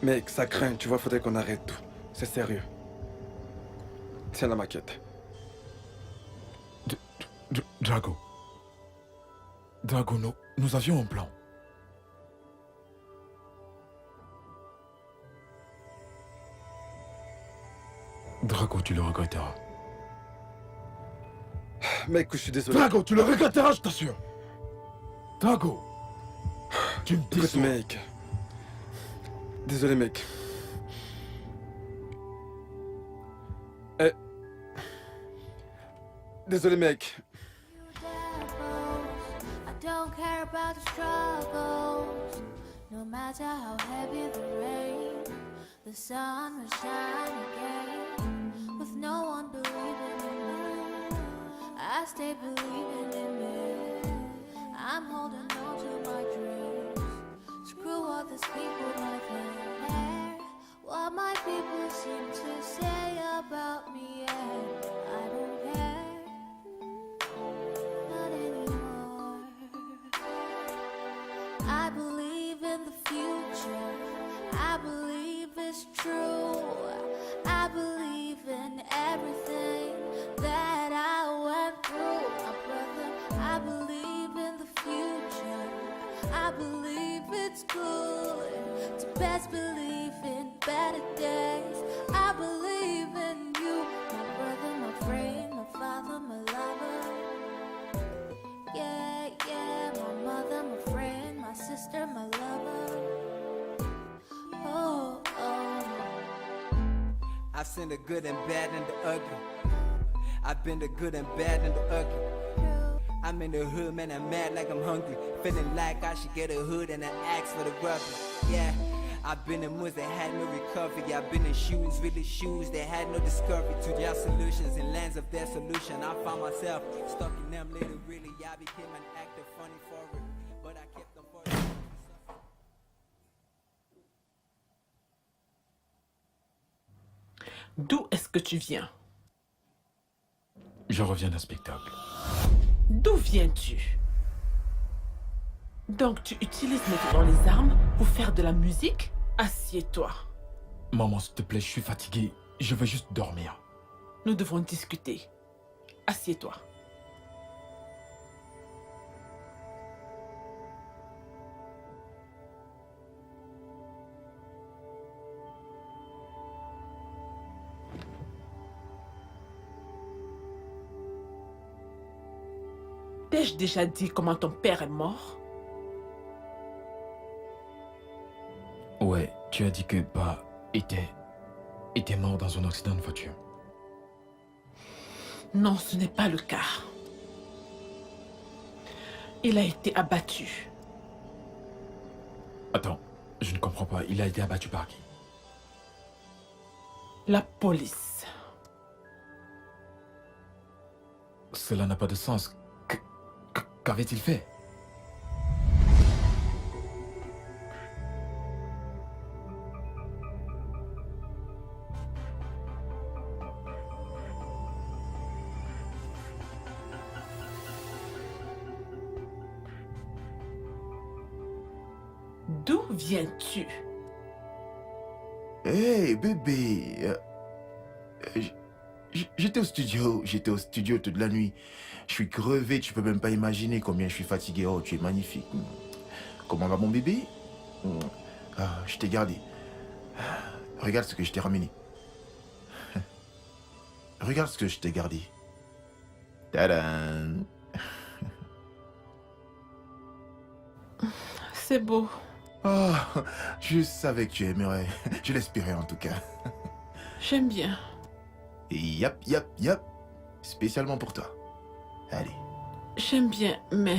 Mec, ça craint, tu vois, faudrait qu'on arrête tout. C'est sérieux. Tiens la maquette. Drago. Drago, nous avions un plan. Drago, tu le regretteras. Mec, je suis désolé. Drago, tu le regretteras, je t'assure. Drago. Tu me Écoute, déçois. mec. Désolé, mec. Désolé, mec. I don't care about the struggles. No matter how heavy the rain, the sun will shine again. With no one believing in me, I stay believing in me. I'm holding on to my dreams. Screw all these people, nothing care what my people seem to say about me. Yeah, I don't care, not anymore. I believe in the future. I believe it's true. I believe in everything that I went through, my brother. I believe in the future. I believe it's good to best believe in better days. I believe in you, my brother, my friend, my father, my lover. Yeah, yeah, my mother, my friend, my sister, my lover. Oh, oh. I've seen the good and bad and the ugly. I've been the good and bad and the ugly. I'm in the hood, man, I'm mad like I'm hungry. Feeling like I should get a hood and I ask for the grubby. Yeah, I've been in moods that had no recovery. I've been in shoes, really shoes that had no discovery. To their solutions in lands of their solution. I found myself stuck in them little really. I became an actor, funny for it. But I kept them for it. D'où est-ce que tu viens? Je reviens d'un spectacle. D'où viens-tu? Donc tu utilises maintenant les armes pour faire de la musique? Assieds-toi. Maman, s'il te plaît, je suis fatigué. Je veux juste dormir. Nous devons discuter. Assieds-toi. T'ai-je déjà dit comment ton père est mort? Ouais, tu as dit que Ba était mort dans un accident de voiture. Non, ce n'est pas le cas. Il a été abattu. Attends, je ne comprends pas. Il a été abattu par qui? La police. Cela n'a pas de sens. Qu'avait-il fait? D'où viens-tu? Hey, bébé. J'étais au studio toute la nuit. Je suis crevé, tu peux même pas imaginer combien je suis fatigué. Oh, tu es magnifique. Comment va mon bébé? Ah, je t'ai gardé. Regarde ce que je t'ai ramené. Regarde ce que je t'ai gardé. Tadam! C'est beau. Oh, je savais que tu aimerais. Je l'espérais en tout cas. J'aime bien. Yap. Spécialement pour toi. Allez. J'aime bien, mais...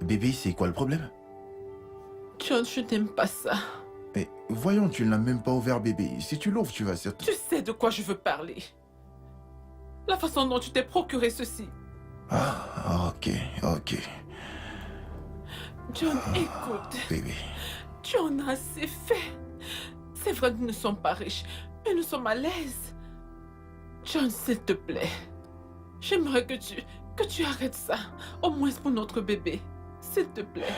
Bébé, c'est quoi le problème? John, je n'aime pas ça. Mais voyons, tu ne l'as même pas ouvert, bébé. Si tu l'ouvres, tu vas surtout... Tu sais de quoi je veux parler. La façon dont tu t'es procuré ceci. Ah, ok. John, écoute. Bébé. Tu en as assez fait. C'est vrai que nous ne sommes pas riches, mais nous sommes à l'aise. John, s'il te plaît. J'aimerais que tu arrêtes ça. Au moins pour notre bébé. S'il te plaît.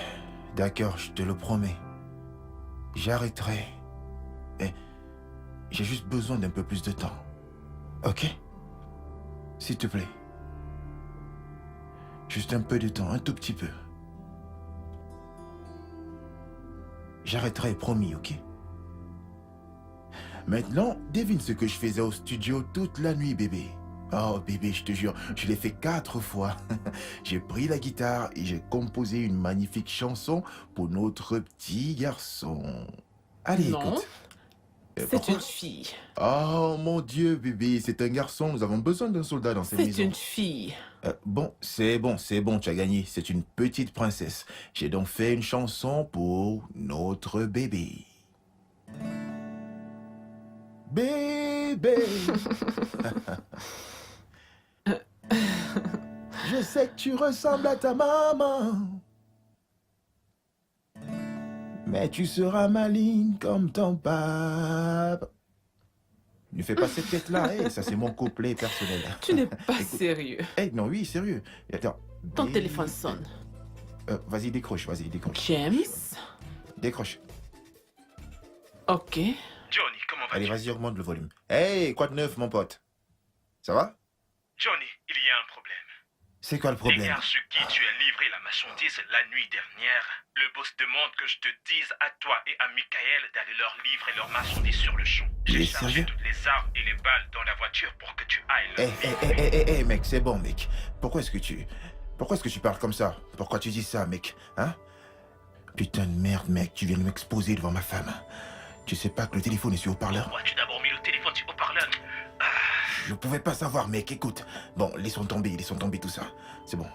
D'accord, je te le promets. J'arrêterai. Mais j'ai juste besoin d'un peu plus de temps. Ok? S'il te plaît. Juste un peu de temps, un tout petit peu. J'arrêterai, promis, ok? Maintenant, devine ce que je faisais au studio toute la nuit, bébé. Oh, bébé, je te jure, je l'ai fait 4 fois. J'ai pris la guitare et j'ai composé une magnifique chanson pour notre petit garçon. Allez, Non, écoute. c'est Pourquoi? une fille. Oh, mon Dieu, bébé, c'est un garçon. Nous avons besoin d'un soldat dans cette maison. C'est une fille. Bon, c'est bon, tu as gagné. C'est une petite princesse. J'ai donc fait une chanson pour notre bébé. Bébé. Je sais que tu ressembles à ta maman. Mais tu seras maligne comme ton papa. Ne fais pas cette tête-là, hey, ça c'est mon couplet personnel. Tu n'es pas sérieux. Hey, non, oui, sérieux. Attends. Ton téléphone sonne. Vas-y, décroche. James? Décroche. Ok. Johnny, comment vas-tu? Allez, vas-y, augmente le volume. Hey, quoi de neuf, mon pote? Ça va? Johnny, il y a un problème. C'est quoi le problème? Les gars sur qui tu as livré la marchandise la nuit dernière, le boss demande que je te dise à toi et à Michael d'aller leur livrer leur marchandise sur le champ. J'ai chargé toutes les armes et les balles dans la voiture pour que tu ailles Hey, mec, c'est bon, mec. Pourquoi est-ce que tu parles comme ça? Pourquoi tu dis ça, mec? Hein? Putain de merde, mec, tu viens de m'exposer devant ma femme. Tu sais pas que le téléphone est sur haut-parleur? Pourquoi tu as d'abord mis le téléphone sur haut-parleur? Je pouvais pas savoir, mec, écoute. Bon, laissons tomber tout ça. C'est bon.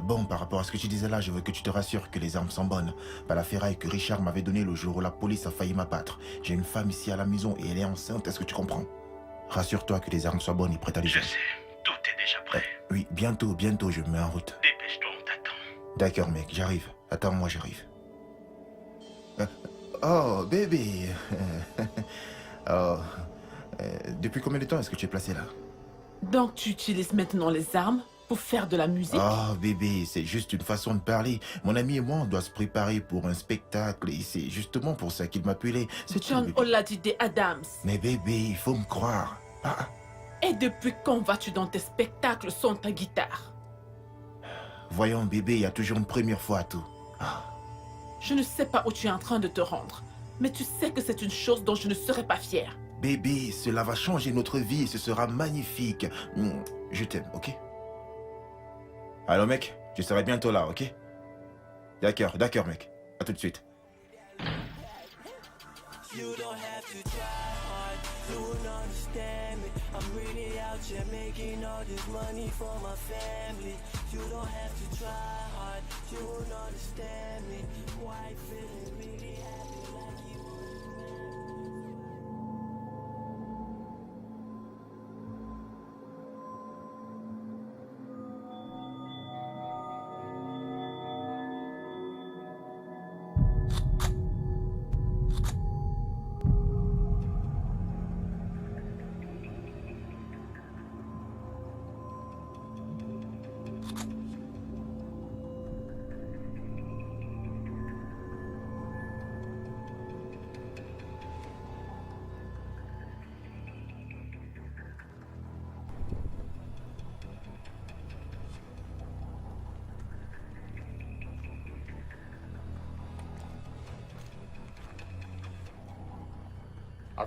Bon, par rapport à ce que tu disais là, je veux que tu te rassures que les armes sont bonnes. Pas la ferraille que Richard m'avait donnée le jour où la police a failli m'abattre. J'ai une femme ici à la maison et elle est enceinte, est-ce que tu comprends? Rassure-toi que les armes soient bonnes et prêtes à l'usage. Je sais, tout est déjà prêt. Oui, bientôt, je me mets en route. Dépêche-toi, on t'attend. D'accord, mec, j'arrive. Attends-moi, j'arrive. Oh, bébé. Depuis combien de temps est-ce que tu es placé là? Donc tu utilises maintenant les armes pour faire de la musique? Oh, bébé, c'est juste une façon de parler. Mon ami et moi, on doit se préparer pour un spectacle et c'est justement pour ça qu'il m'a appelé. C'est tout, John bébé. Oladide Adams. Mais bébé, il faut me croire. Et depuis quand vas-tu dans tes spectacles sans ta guitare? Voyons, bébé, il y a toujours une première fois à tout. Je ne sais pas où tu es en train de te rendre, mais tu sais que c'est une chose dont je ne serai pas fière. Bébé, cela va changer notre vie et ce sera magnifique. Je t'aime, ok? Allô, mec, je serai bientôt là, ok? D'accord, mec. À tout de suite. You don't have to try hard to understand me. I'm really out here making all this money for my family. You don't have to try hard to understand me. Why feeling really happy like you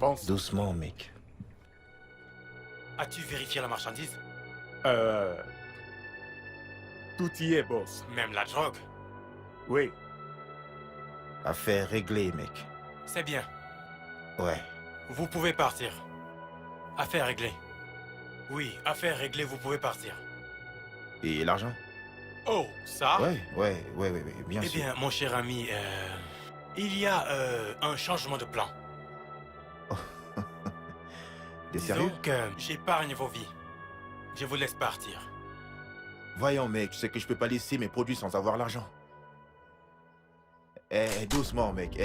avance. Doucement, mec. As-tu vérifié la marchandise? Tout y est, boss. Même la drogue? Oui. Affaire réglée, mec. C'est bien. Ouais. Vous pouvez partir. Affaire réglée. Oui, affaire réglée, vous pouvez partir. Et l'argent? Oh, ça? Ouais, bien sûr. Eh bien, mon cher ami, il y a un changement de plan. T'es sérieux? Donc, j'épargne vos vies. Je vous laisse partir. Voyons, mec, je sais que je peux pas laisser mes produits sans avoir l'argent. Doucement, mec.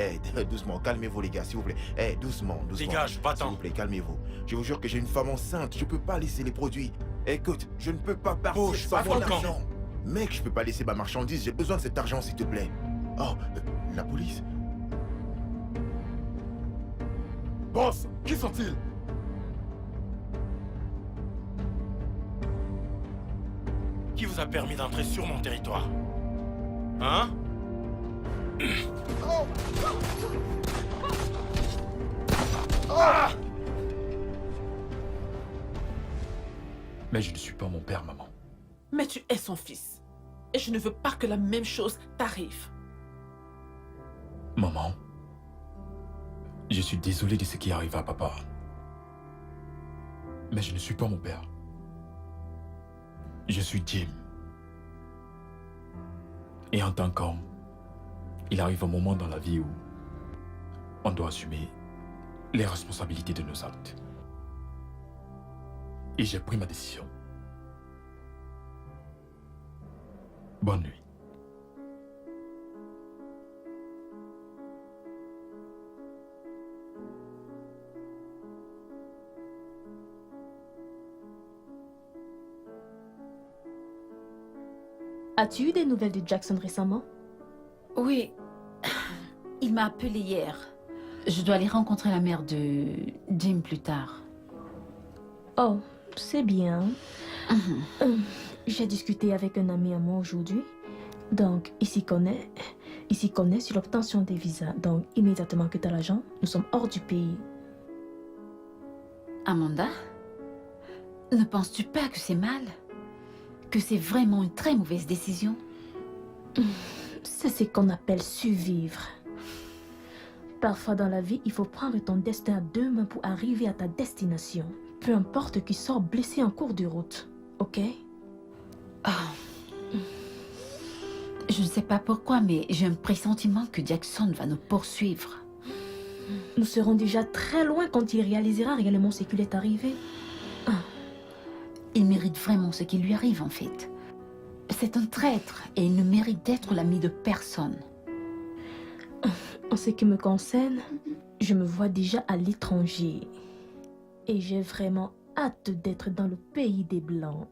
Doucement. Calmez-vous, les gars, s'il vous plaît. Doucement. Dégage, va-t'en. S'il vous plaît, calmez-vous. Je vous jure que j'ai une femme enceinte. Je peux pas laisser les produits. Écoute, je ne peux pas partir Bouge, sans mon va-t'en. argent. Mec, je peux pas laisser ma marchandise. J'ai besoin de cet argent, s'il te plaît. Oh, la police. Boss, qui sont-ils? Qui vous a permis d'entrer sur mon territoire? Hein? Mais je ne suis pas mon père, maman. Mais tu es son fils. Et je ne veux pas que la même chose t'arrive. Maman, je suis désolé de ce qui arrive à papa. Mais je ne suis pas mon père. Je suis Jim. Et en tant qu'homme, il arrive un moment dans la vie où on doit assumer les responsabilités de nos actes. Et j'ai pris ma décision. Bonne nuit. As-tu eu des nouvelles de Jackson récemment? Oui. Il m'a appelé hier. Je dois aller rencontrer la mère de Jim plus tard. Oh, c'est bien. J'ai discuté avec un ami à moi aujourd'hui. Donc, il s'y connaît sur l'obtention des visas. Donc, immédiatement que tu as l'argent, nous sommes hors du pays. Amanda, ne penses-tu pas que c'est mal? Que c'est vraiment une très mauvaise décision? C'est ce qu'on appelle survivre. Parfois dans la vie, il faut prendre ton destin à deux mains pour arriver à ta destination. Peu importe qui sort blessé en cours de route, ok? Je ne sais pas pourquoi, mais j'ai un pressentiment que Jackson va nous poursuivre. Nous serons déjà très loin quand il réalisera réellement ce qui lui est arrivé. Il mérite vraiment ce qui lui arrive, en fait. C'est un traître et il ne mérite d'être l'ami de personne. En ce qui me concerne, je me vois déjà à l'étranger. Et j'ai vraiment hâte d'être dans le pays des Blancs.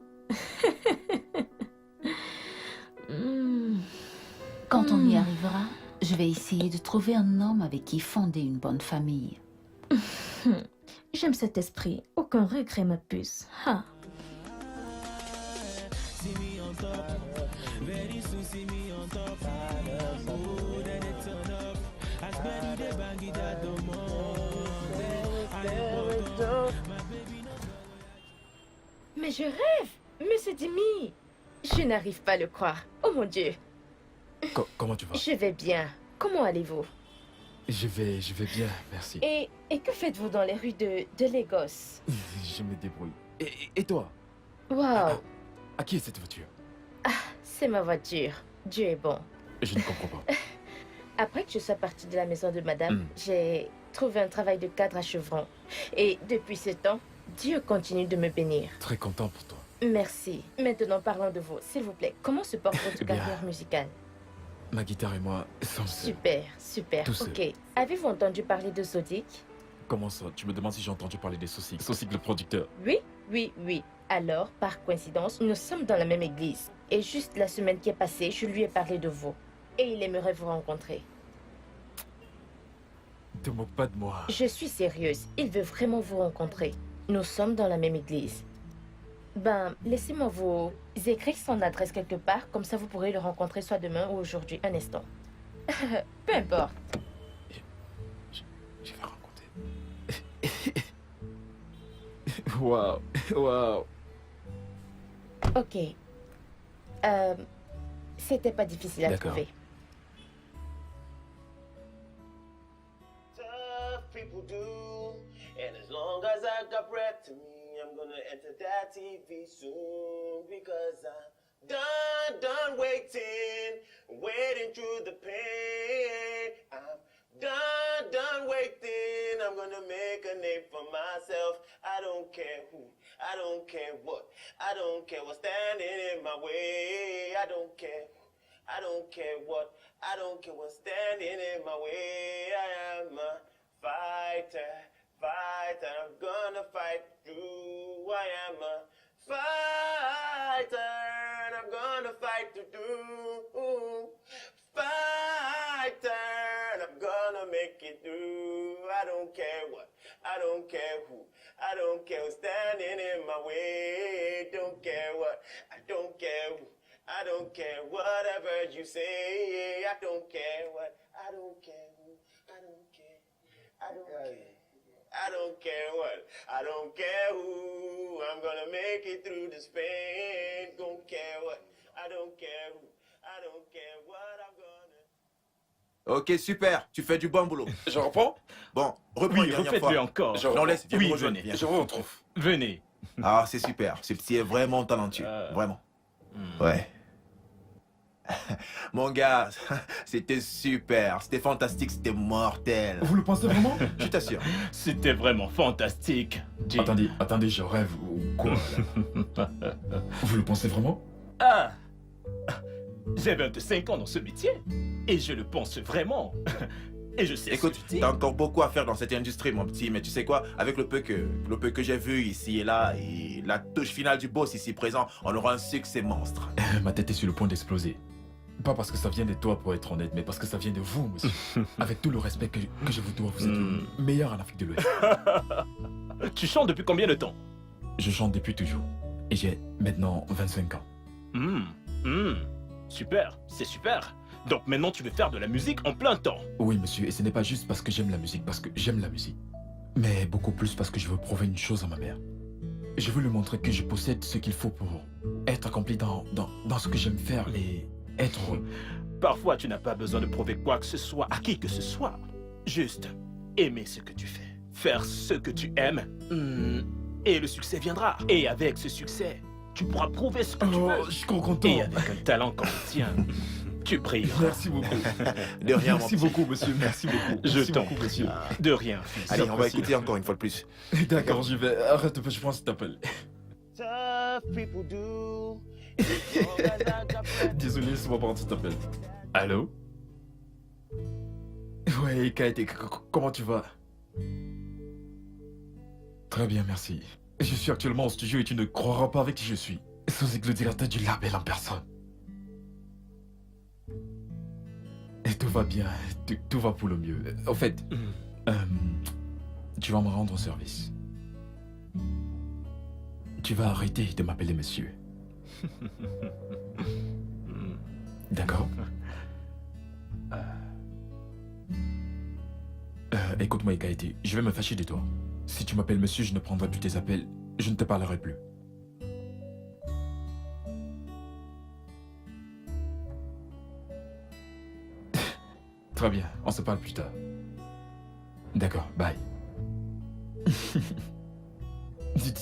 Quand on y arrivera, je vais essayer de trouver un homme avec qui fonder une bonne famille. J'aime cet esprit. Aucun regret, ma puce. Ha. Mais je rêve, Monsieur Jimmy. Je n'arrive pas à le croire. Oh mon Dieu. Comment tu vas? Je vais bien. Comment allez-vous? Je vais bien, merci. Et que faites-vous dans les rues de Lagos? Je me débrouille. Et toi? Waouh. À qui est cette voiture? C'est ma voiture. Dieu est bon. Je ne comprends pas. Après que je sois partie de la maison de madame, j'ai trouvé un travail de cadre à Chevron. Et depuis ce temps, Dieu continue de me bénir. Très content pour toi. Merci. Maintenant, parlons de vous. S'il vous plaît, comment se porte votre Bien. carrière musicale? Ma guitare et moi sommes seuls. Super, super. Tout seul. Ok. Avez-vous entendu parler de Zodic? Comment ça? Tu me demandes si j'ai entendu parler des Sauciques. Sauciques le producteur. Oui. Alors, par coïncidence, nous sommes dans la même église. Et juste la semaine qui est passée, je lui ai parlé de vous. Et il aimerait vous rencontrer. Ne te moque pas de moi. Je suis sérieuse. Il veut vraiment vous rencontrer. Nous sommes dans la même église. Ben, laissez-moi vous écrire son adresse quelque part. Comme ça, vous pourrez le rencontrer soit demain ou aujourd'hui. Un instant. Peu importe. Je vais rencontrer. Waouh, waouh. Ok. C'était pas difficile à D'accord. trouver. Tough people do, and as long as I got breath to me, I'm gonna enter that TV soon because I'm done waiting through the pain. I'm done waiting. I'm gonna make a name for myself. I don't care who, I don't care what, I don't care what's standing in my way. I don't care who, I don't care what, I don't care what's standing in my way. I am a fighter, I'm gonna fight through. I am a fighter, and I'm gonna fight through. Fighter, and I'm gonna make it through. I don't care what, I don't care who, I don't care who's standing in my way. Don't care what, I don't care who, I don't care whatever you say. I don't care what, I don't care who, I don't care, I don't care. I don't care what, I don't care who, I'm gonna make it through this pain. Don't care what, I don't care who, I don't care what I'm gonna... Ok, super, tu fais du bon boulot. Je reprends? Bon, reprends Oui, une dernière refaites-le fois. encore. Non, laisse, viens Oui, me rejoindre, venez. viens. Je vous retrouve. Venez. Ah, c'est super, ce petit est vraiment talentueux, vraiment. Ouais. Mon gars, c'était super, c'était fantastique, c'était mortel. Vous le pensez vraiment? Je t'assure. C'était vraiment fantastique. Jim. Attendez, je rêve ou quoi là? Vous le pensez vraiment? Ah, j'ai 25 ans dans ce métier et je le pense vraiment. Et je sais Écoute, ce que je dis. t'as encore beaucoup à faire dans cette industrie, mon petit, mais tu sais quoi, avec le peu que j'ai vu ici et là, et la touche finale du boss ici présent, on aura un succès monstre. Ma tête est sur le point d'exploser. Pas parce que ça vient de toi, pour être honnête, mais parce que ça vient de vous, monsieur. Avec tout le respect que je vous dois, vous êtes le meilleur en Afrique de l'Ouest. Tu chantes depuis combien de temps? Je chante depuis toujours. Et j'ai maintenant 25 ans. Super, c'est super. Donc maintenant tu veux faire de la musique en plein temps. Oui, monsieur, et ce n'est pas juste parce que j'aime la musique, parce que j'aime la musique. Mais beaucoup plus parce que je veux prouver une chose à ma mère. Je veux lui montrer que je possède ce qu'il faut pour être accompli dans ce que j'aime faire et être heureux. Parfois tu n'as pas besoin de prouver quoi que ce soit à qui que ce soit. Juste aimer ce que tu fais. Faire ce que tu aimes. Et le succès viendra. Et avec ce succès, tu pourras prouver ce que tu veux. Je suis content. Et avec un talent comme le tien, tu brilleras. Merci beaucoup. De rien, Merci beaucoup, monsieur. Merci beaucoup. Je Merci t'en beaucoup, monsieur. De rien, fils. Allez, on va écouter encore une fois de plus. D'accord, j'y vais. Arrête, je pense que t'appelles. Tough people do. Désolé, c'est moi par tu t'appelles. Allô? Ouais, Kaite, comment tu vas? Très bien, merci. Je suis actuellement au studio et tu ne croiras pas avec qui je suis. Sozik, le directeur du label en personne. Et tout va bien, tout va pour le mieux. Au fait, tu vas me rendre service. Tu vas arrêter de m'appeler monsieur. D'accord? Écoute-moi, Ikaete, je vais me fâcher de toi. Si tu m'appelles monsieur, je ne prendrai plus tes appels. Je ne te parlerai plus. Très bien, on se parle plus tard. D'accord, bye.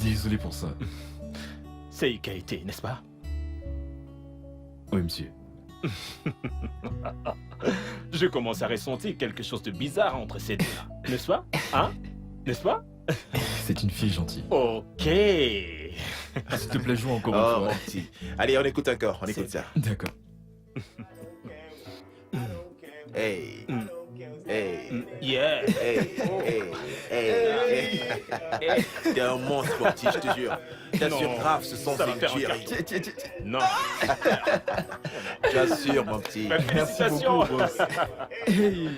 Désolé pour ça. C'est Ikaete, n'est-ce pas? Oui, monsieur. Je commence à ressentir quelque chose de bizarre entre ces deux, n'est-ce pas? Hein? N'est-ce pas? C'est une fille gentille. Ok. S'il te plaît, joue encore une Oh, fois. mon petit. Allez, on écoute encore, on écoute ça. D'accord. Hey. Hey. Yeah. Hey. T'es un monstre, mon petit, je te jure. T'assures Non, grave, ce son ça va c'est faire un dur. carton. Non. J'assure, mon petit. Merci beaucoup, boss. Hey.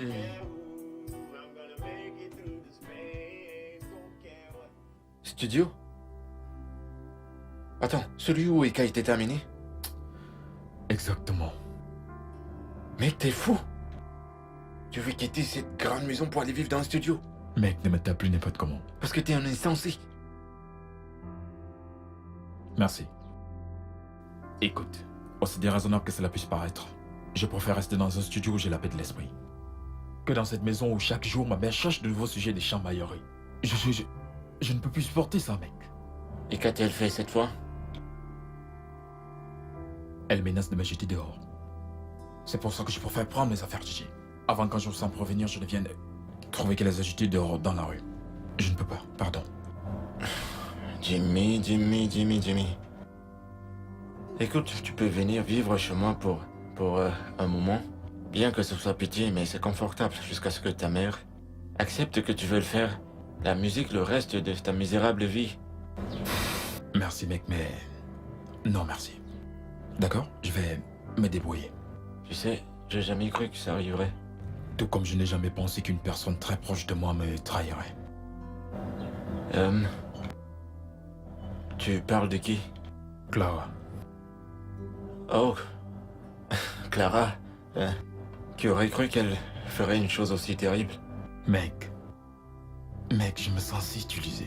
Studio? Attends, celui où Ika était terminé? Exactement. Mec, t'es fou! Tu veux quitter cette grande maison pour aller vivre dans un studio? Mec, ne me tape plus n'importe comment. Parce que t'es un insensé. Merci. Écoute, aussi déraisonnable que cela puisse paraître, je préfère rester dans un studio où j'ai la paix de l'esprit que dans cette maison où chaque jour ma mère cherche de nouveaux sujets de chamaillerie. Je ne peux plus supporter ça, mec. Et qu'a-t-elle fait cette fois? Elle menace de me jeter dehors. C'est pour ça que je préfère prendre mes affaires, Gigi. Avant qu'un jour sans prévenir, je ne vienne trouver qu'elle les a jetées dehors dans la rue. Je ne peux pas, pardon. Jimmy. Écoute, tu peux venir vivre chez moi pour un moment. Bien que ce soit pitié, mais c'est confortable jusqu'à ce que ta mère accepte que tu veux le faire. La musique, le reste de ta misérable vie. Merci, mec, mais... Non, merci. D'accord? Je vais me débrouiller. Tu sais, j'ai jamais cru que ça arriverait. Tout comme je n'ai jamais pensé qu'une personne très proche de moi me trahirait. Tu parles de qui? Clara. Oh, Clara. Qui aurait cru qu'elle ferait une chose aussi terrible? Mec, je me sens si utilisé.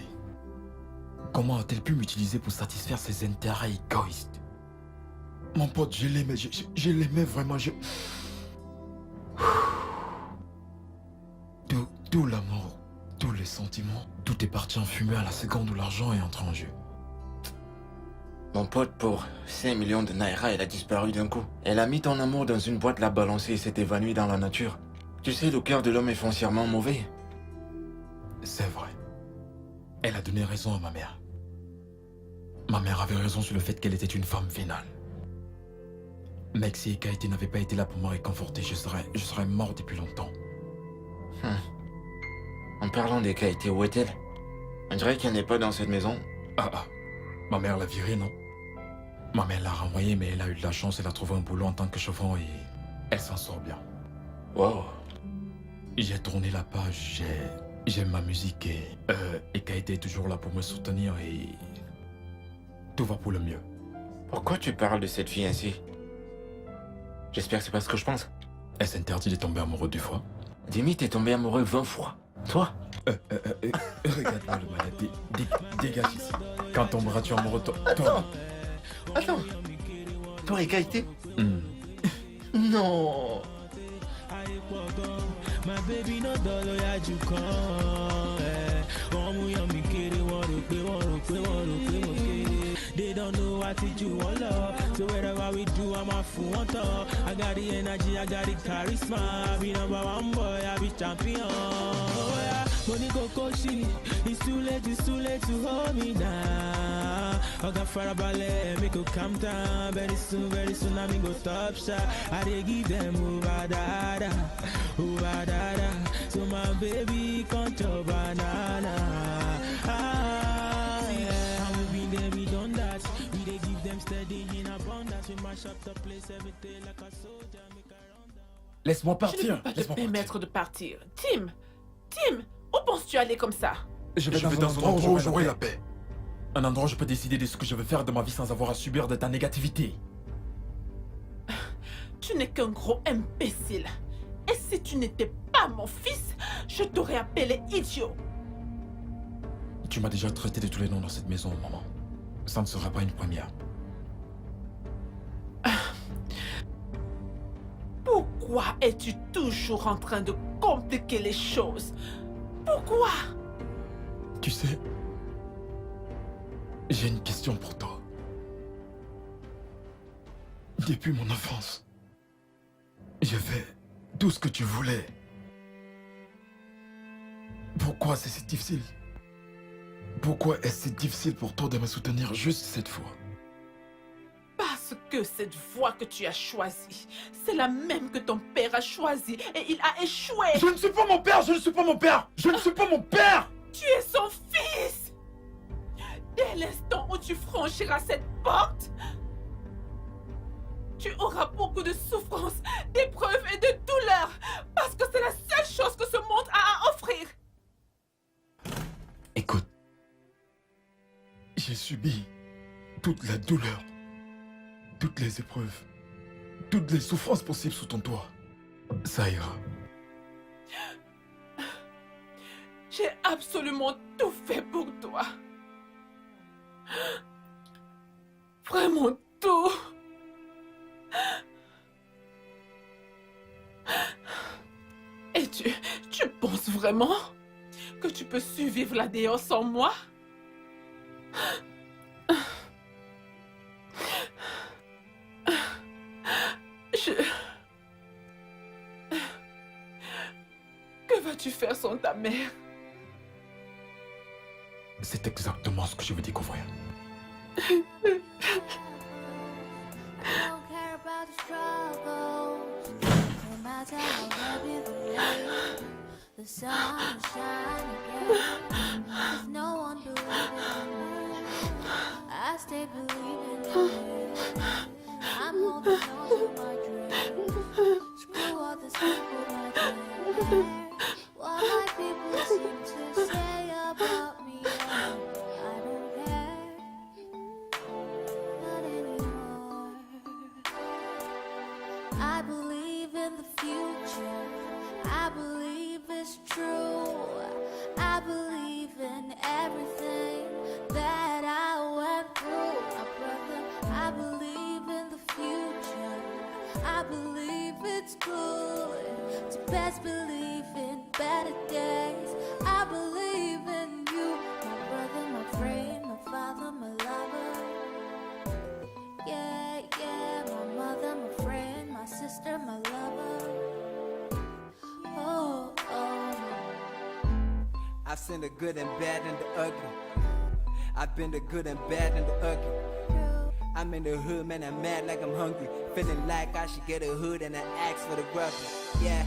Comment a-t-elle pu m'utiliser pour satisfaire ses intérêts égoïstes? Mon pote, je l'aimais, je l'aimais vraiment, Tout l'amour, tous les sentiments, tout est parti en fumée à la seconde où l'argent est entré en jeu. Mon pote, pour 5 millions de naira, elle a disparu d'un coup. Elle a mis ton amour dans une boîte, l'a balancé et s'est évanouie dans la nature. Tu sais, le cœur de l'homme est foncièrement mauvais. C'est vrai. Elle a donné raison à ma mère. Ma mère avait raison sur le fait qu'elle était une femme vénale. Mec, si Ekaïté n'avait pas été là pour me réconforter, je serais mort depuis longtemps. En parlant d'Ekaïté, où est-elle? On dirait qu'elle n'est pas dans cette maison. Ma mère l'a virée, non? Ma mère l'a renvoyée, mais elle a eu de la chance, elle a trouvé un boulot en tant que chauffeur et elle s'en sort bien. Wow. J'ai tourné la page, j'aime ma musique et Kaïté est toujours là pour me soutenir et tout va pour le mieux. Pourquoi tu parles de cette fille ainsi? J'espère que c'est pas ce que je pense. Est-ce interdit de tomber amoureux 2 fois? Jimmy, t'es tombé amoureux 20 fois. Toi? Regarde-moi le malade, dégage ici. Quand tomberas-tu amoureux toi? Attends. Toi et Kaïté? Non. They don't know what to do on love. So wherever we do, I'm a fool on top. I got the energy, I got the charisma. I be number one boy, I be champion. Oh yeah, money go koshi. It's too late to hold me down. I got farabalẹ̀, make you calm down. Very soon, I me go top shot. I dey give them over dada. So my baby can't chop banana. Laisse-moi partir. Je ne peux pas te permettre de partir. Tim, où penses-tu aller comme ça? Je vais dans un endroit où j'aurai la paix. Un endroit où je peux décider de ce que je veux faire de ma vie sans avoir à subir de ta négativité. Tu n'es qu'un gros imbécile. Et si tu n'étais pas mon fils, je t'aurais appelé idiot. Tu m'as déjà traité de tous les noms dans cette maison, maman. Ça ne sera pas une première. Pourquoi es-tu toujours en train de compliquer les choses? Pourquoi? Tu sais, j'ai une question pour toi. Depuis mon enfance, j'ai fait tout ce que tu voulais. Pourquoi c'est si difficile? Pourquoi est-ce si difficile pour toi de me soutenir juste cette fois? Parce que cette voie que tu as choisie, c'est la même que ton père a choisie et il a échoué. Je ne suis pas mon père, je ne suis pas mon père, je ne suis pas mon père. Tu es son fils. Dès l'instant où tu franchiras cette porte, tu auras beaucoup de souffrances, d'épreuves et de douleurs, parce que c'est la seule chose que ce monde a à offrir. Écoute, j'ai subi toute la douleur, toutes les épreuves, toutes les souffrances possibles sous ton toit. Ça ira. J'ai absolument tout fait pour toi. Vraiment tout. Et tu penses vraiment que tu peux survivre là-dehors sans moi? Que vas-tu faire sans ta mère? C'est exactement ce que je veux découvrir. I don't care about the struggles, no matter how heavy the weight. The sun will shine again, with no one believing in me. I stay believing in it. I'm holding on to my dreams. Screw all this people like that. What my people seem to say about me, I don't care. Not anymore. I believe in the future. I believe it's true. I believe in everything that I went through, my brother. I believe in the future. I believe it's good to best believe in better days. I believe in you, my brother, my friend, my father, my lover. Yeah, yeah, my mother, my friend, my sister, my lover. Oh, oh. I've seen the good and bad and the ugly. I've been the good and bad and the ugly. I'm in the hood, man, I'm mad like I'm hungry. Feeling like I should get a hood and I ask for the rubber. Yeah,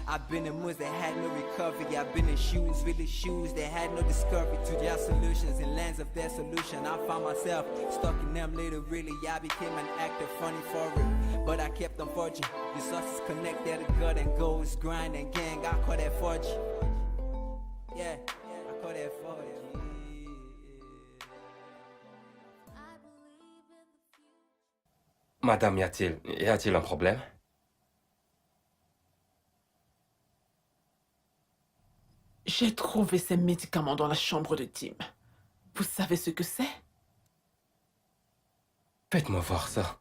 I've been in moods that had no recovery. I've been in shoes, really shoes that had no discovery. To their solutions and lands of their solution, I found myself stuck in them literally. I became an actor, funny for it, but I kept on forging. Resources connected to gut and goals, grind and gang. I call that forging. Yeah, I call that forging. Madame, y a-t-il un problème? J'ai trouvé ces médicaments dans la chambre de Tim. Vous savez ce que c'est? Faites-moi voir ça.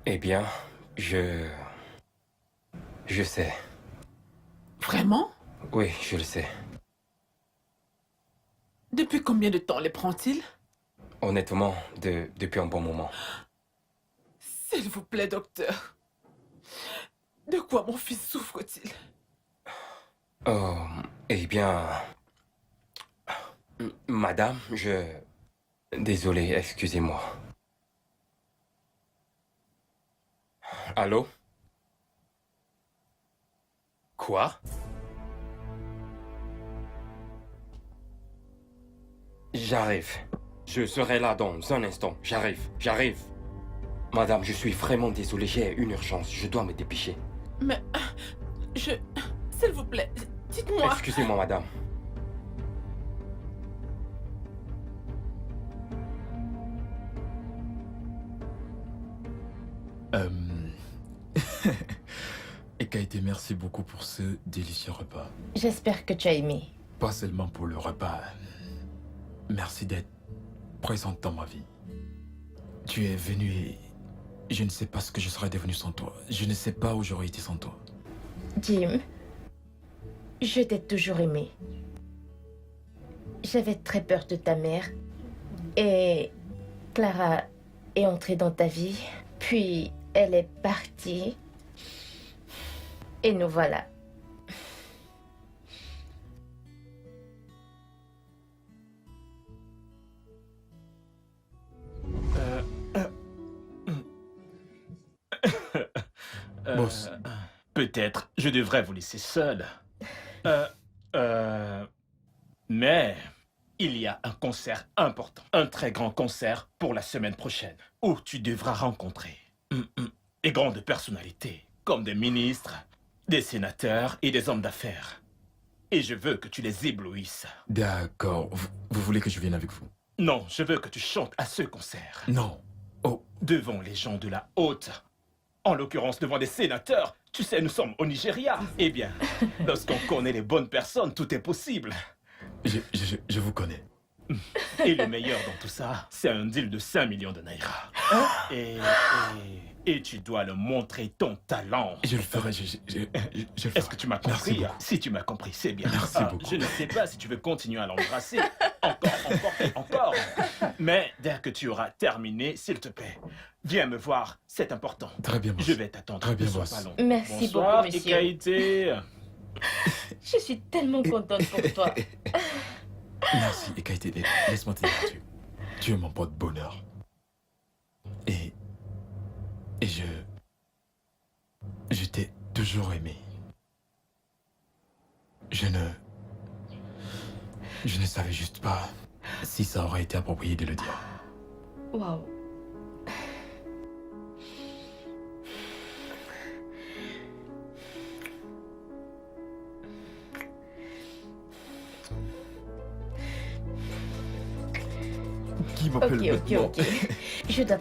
Eh bien, je sais. Vraiment? Oui, je le sais. Depuis combien de temps les prend-il? Honnêtement, depuis un bon moment. S'il vous plaît, docteur. De quoi mon fils souffre-t-il? Oh, eh bien... Madame, Désolé, excusez-moi. Allô? Quoi? J'arrive. Je serai là dans un instant. J'arrive. Madame, je suis vraiment désolé, j'ai une urgence. Je dois me dépêcher. Mais... S'il vous plaît, dites-moi... Excusez-moi, madame. Ekaïté, merci beaucoup pour ce délicieux repas. J'espère que tu as aimé. Pas seulement pour le repas. Merci d'être présente dans ma vie. Tu es venu et je ne sais pas ce que je serais devenu sans toi. Je ne sais pas où j'aurais été sans toi. Jim, je t'ai toujours aimé. J'avais très peur de ta mère. Et Clara est entrée dans ta vie. Puis elle est partie. Et nous voilà. Boss, peut-être je devrais vous laisser seul. Mais il y a un concert important, un très grand concert pour la semaine prochaine, où tu devras rencontrer des grandes personnalités, comme des ministres, des sénateurs et des hommes d'affaires. Et je veux que tu les éblouisses. D'accord. Vous voulez que je vienne avec vous? Non, je veux que tu chantes à ce concert. Non. Oh. Devant les gens de la haute. En l'occurrence, devant des sénateurs. Tu sais, nous sommes au Nigeria. Eh bien, lorsqu'on connaît les bonnes personnes, tout est possible. Je vous connais. Et le meilleur dans tout ça, c'est un deal de 5 millions de naira. Et tu dois le montrer ton talent. Je le ferai, Est-ce que tu m'as compris? beaucoup. Si tu m'as compris, c'est bien. Merci beaucoup. Je ne sais pas si tu veux continuer à l'embrasser. Encore et encore. Mais dès que tu auras terminé, s'il te plaît, viens me voir, c'est important. Très bien, boss. Je vais t'attendre. Très bien, Ne sois boss. pas long. Merci Bonsoir, beaucoup, monsieur. Ikaïté. Je suis tellement contente pour toi. Merci, Ekaïté. Laisse-moi te dire, tu es mon porte-bonheur. Et je t'ai toujours aimé. Je ne savais juste pas si ça aurait été approprié de le dire. Waouh. Qui m'appelle maintenant? Ok. Je dois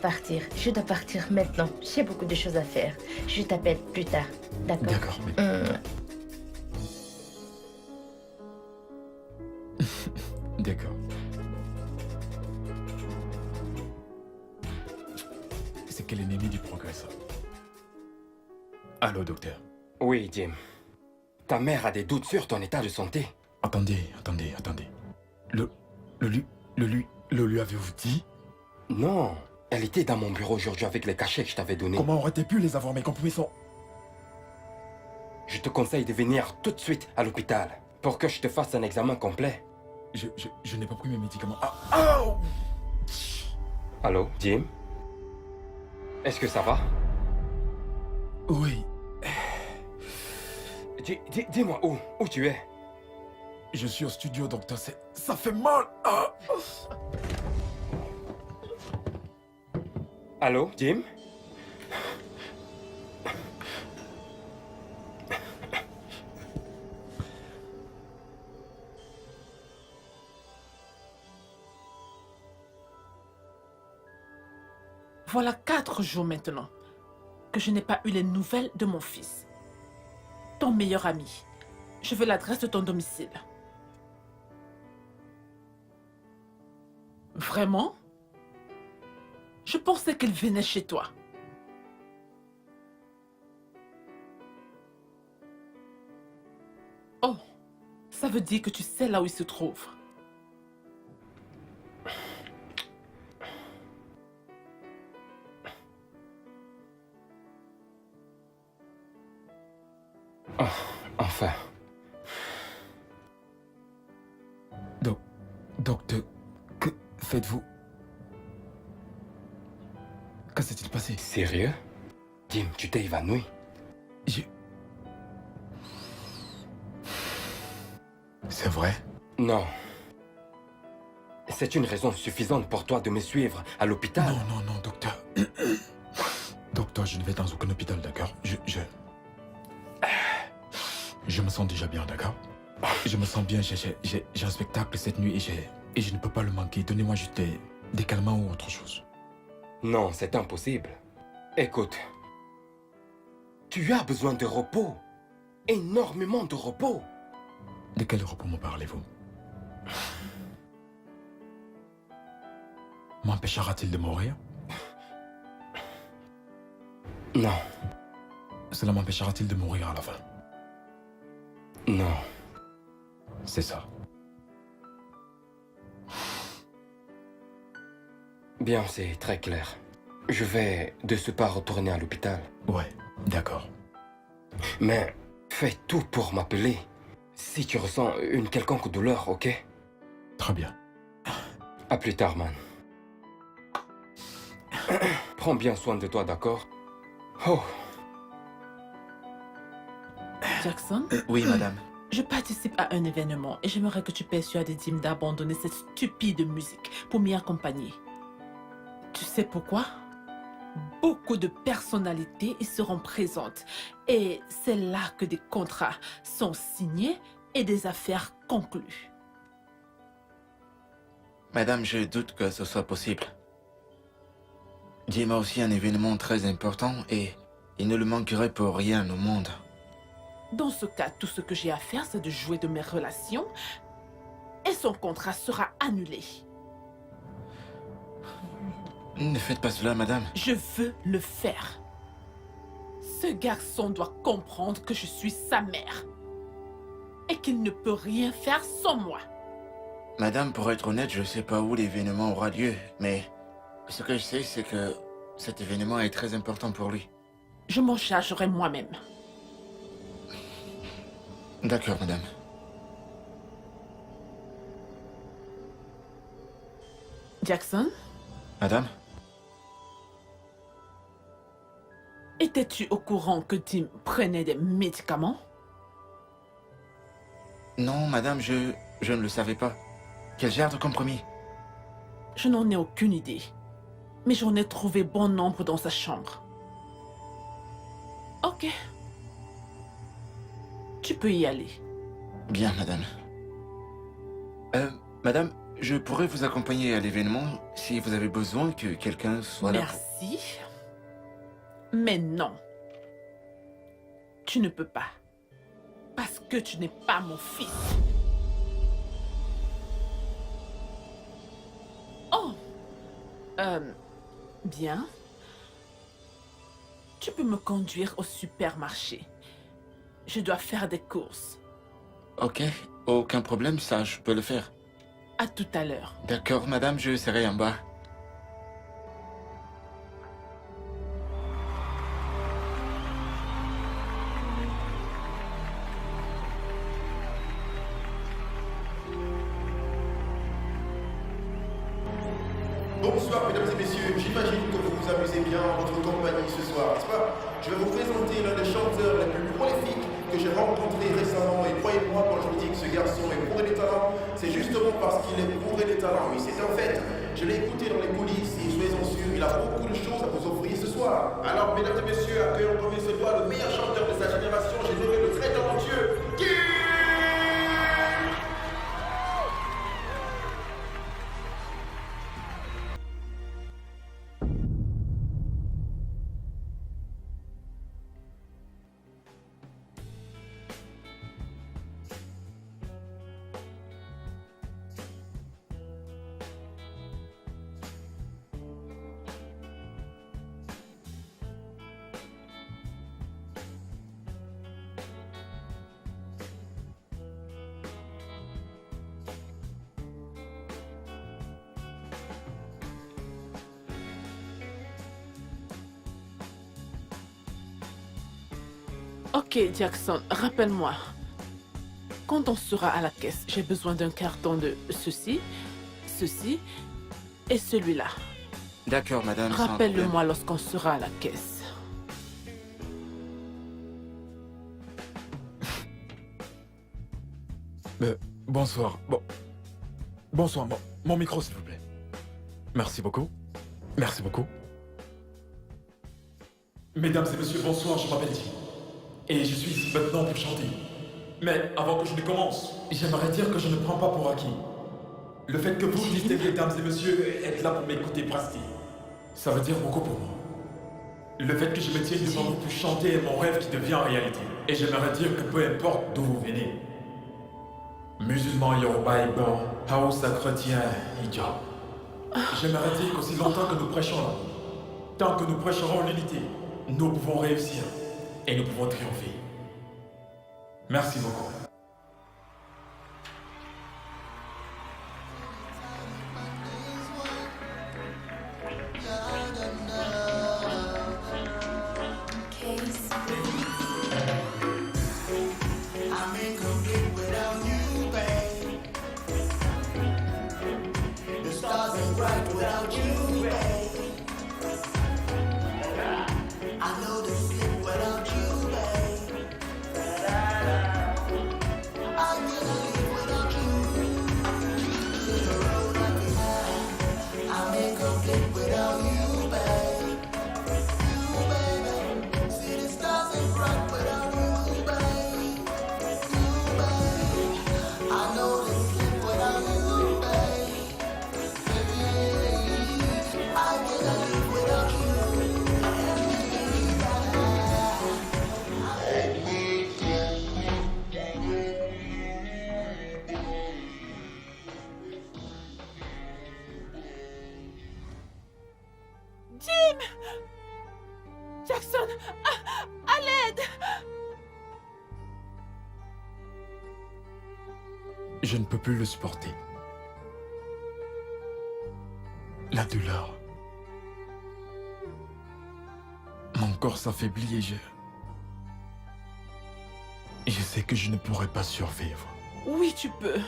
partir maintenant. J'ai beaucoup de choses à faire. Je t'appelle plus tard. D'accord? D'accord. D'accord. C'est quel ennemi du progrès, ça? Allô, docteur? Oui, Jim. Ta mère a des doutes sur ton état de santé. Attendez. Le lui avez-vous dit? Non. Elle était dans mon bureau aujourd'hui avec les cachets que je t'avais donnés. Comment aurait-elle pu les avoir, mes comprimés sont... Je te conseille de venir tout de suite à l'hôpital pour que je te fasse un examen complet. Je n'ai pas pris mes médicaments. Allô, Jim? Est-ce que ça va? Oui. Dis-moi où tu es? Je suis au studio, docteur. Ça fait mal. Allô, Jim? Voilà 4 jours maintenant que je n'ai pas eu les nouvelles de mon fils. Ton meilleur ami. Je veux l'adresse de ton domicile. Vraiment? Je pensais qu'il venait chez toi. Oh, ça veut dire que tu sais là où il se trouve. Oh, enfin. Docteur, que faites-vous? Que s'est-il passé? Sérieux? Jim, tu t'es évanoui? C'est vrai? Non. C'est une raison suffisante pour toi de me suivre à l'hôpital. Non, docteur. Docteur, je ne vais dans aucun hôpital, d'accord? Je me sens déjà bien, d'accord? Je me sens bien, j'ai un spectacle cette nuit et je ne peux pas le manquer. Donnez-moi juste des calmants ou autre chose. Non, c'est impossible. Écoute, tu as besoin de repos. Énormément de repos. De quel repos me parlez-vous? M'empêchera-t-il de mourir? Non. Cela m'empêchera-t-il de mourir à la fin? Non. C'est ça. Bien, c'est très clair. Je vais de ce pas retourner à l'hôpital. Ouais, d'accord. Mais fais tout pour m'appeler si tu ressens une quelconque douleur, ok? Très bien. À plus tard, man. Prends bien soin de toi, d'accord? Oh. Jackson? Oui, madame. Je participe à un événement et j'aimerais que tu persuades Dim d'abandonner cette stupide musique pour m'y accompagner. Tu sais pourquoi? Beaucoup de personnalités y seront présentes et c'est là que des contrats sont signés et des affaires conclues. Madame, je doute que ce soit possible. Jim a aussi un événement très important et il ne le manquerait pour rien au monde. Dans ce cas, tout ce que j'ai à faire, c'est de jouer de mes relations et son contrat sera annulé. Ne faites pas cela, madame. Je veux le faire. Ce garçon doit comprendre que je suis sa mère et qu'il ne peut rien faire sans moi. Madame, pour être honnête, je ne sais pas où l'événement aura lieu, mais ce que je sais, c'est que cet événement est très important pour lui. Je m'en chargerai moi-même. D'accord, madame. Jackson, Madame? étais-tu au courant que Tim prenait des médicaments? Non, madame, je ne le savais pas. Quel genre de compromis? Je n'en ai aucune idée, mais j'en ai trouvé bon nombre dans sa chambre. Ok. Tu peux y aller. Bien, madame. Madame, je pourrais vous accompagner à l'événement si vous avez besoin que quelqu'un soit là. Merci. Mais non. Tu ne peux pas. Parce que tu n'es pas mon fils. Oh. Bien. Tu peux me conduire au supermarché. Je dois faire des courses. Ok, aucun problème, ça, je peux le faire. À tout à l'heure. D'accord, madame, je serai en bas. Bonsoir mesdames et messieurs, j'imagine que vous vous amusez bien en votre compagnie ce soir, n'est-ce pas? Je vais vous présenter l'un des chanteurs les plus prolifiques que j'ai rencontré récemment et croyez-moi quand je vous dis que ce garçon est bourré de talent, c'est justement parce qu'il est bourré de talent. Oui, c'est un fait. Je l'ai écouté dans les coulisses et soyez-en sûrs, il a beaucoup de choses à vous offrir ce soir. Alors mesdames et messieurs, accueillons comme il se doit le meilleur chanteur de sa génération, j'ai nommé le très talentueux Kim. Ok, Jackson, rappelle-moi. Quand on sera à la caisse, j'ai besoin d'un carton de ceci, ceci et celui-là. D'accord, madame. sans Rappelle-le-moi problème. lorsqu'on sera à la caisse. Bonsoir. Bonsoir. Mon micro, s'il vous plaît. Merci beaucoup. Merci beaucoup. Mesdames et messieurs, bonsoir, je m'appelle Tim. Et je suis ici maintenant pour chanter. Mais avant que je ne commence, j'aimerais dire que je ne prends pas pour acquis le fait que vous, distingués, mesdames et messieurs, êtes là pour m'écouter pratiquer. Ça veut dire beaucoup pour moi. Le fait que je me tienne devant vous pour chanter est mon rêve qui devient réalité. Et j'aimerais dire que peu importe d'où vous venez, musulmans, yoruba, blanc, Hausa, chrétien, hijab, j'aimerais dire qu'aussi longtemps que nous prêchons l'amour, tant que nous prêcherons l'unité, nous pouvons réussir et nous pouvons triompher. Merci beaucoup. I'm incomplete without you, babe. The stars ain't bright without you, babe. I know the sleep without you, babe. Je ne peux plus le supporter. La douleur. Mon corps s'affaiblit et je sais que je ne pourrai pas survivre. Oui, tu peux.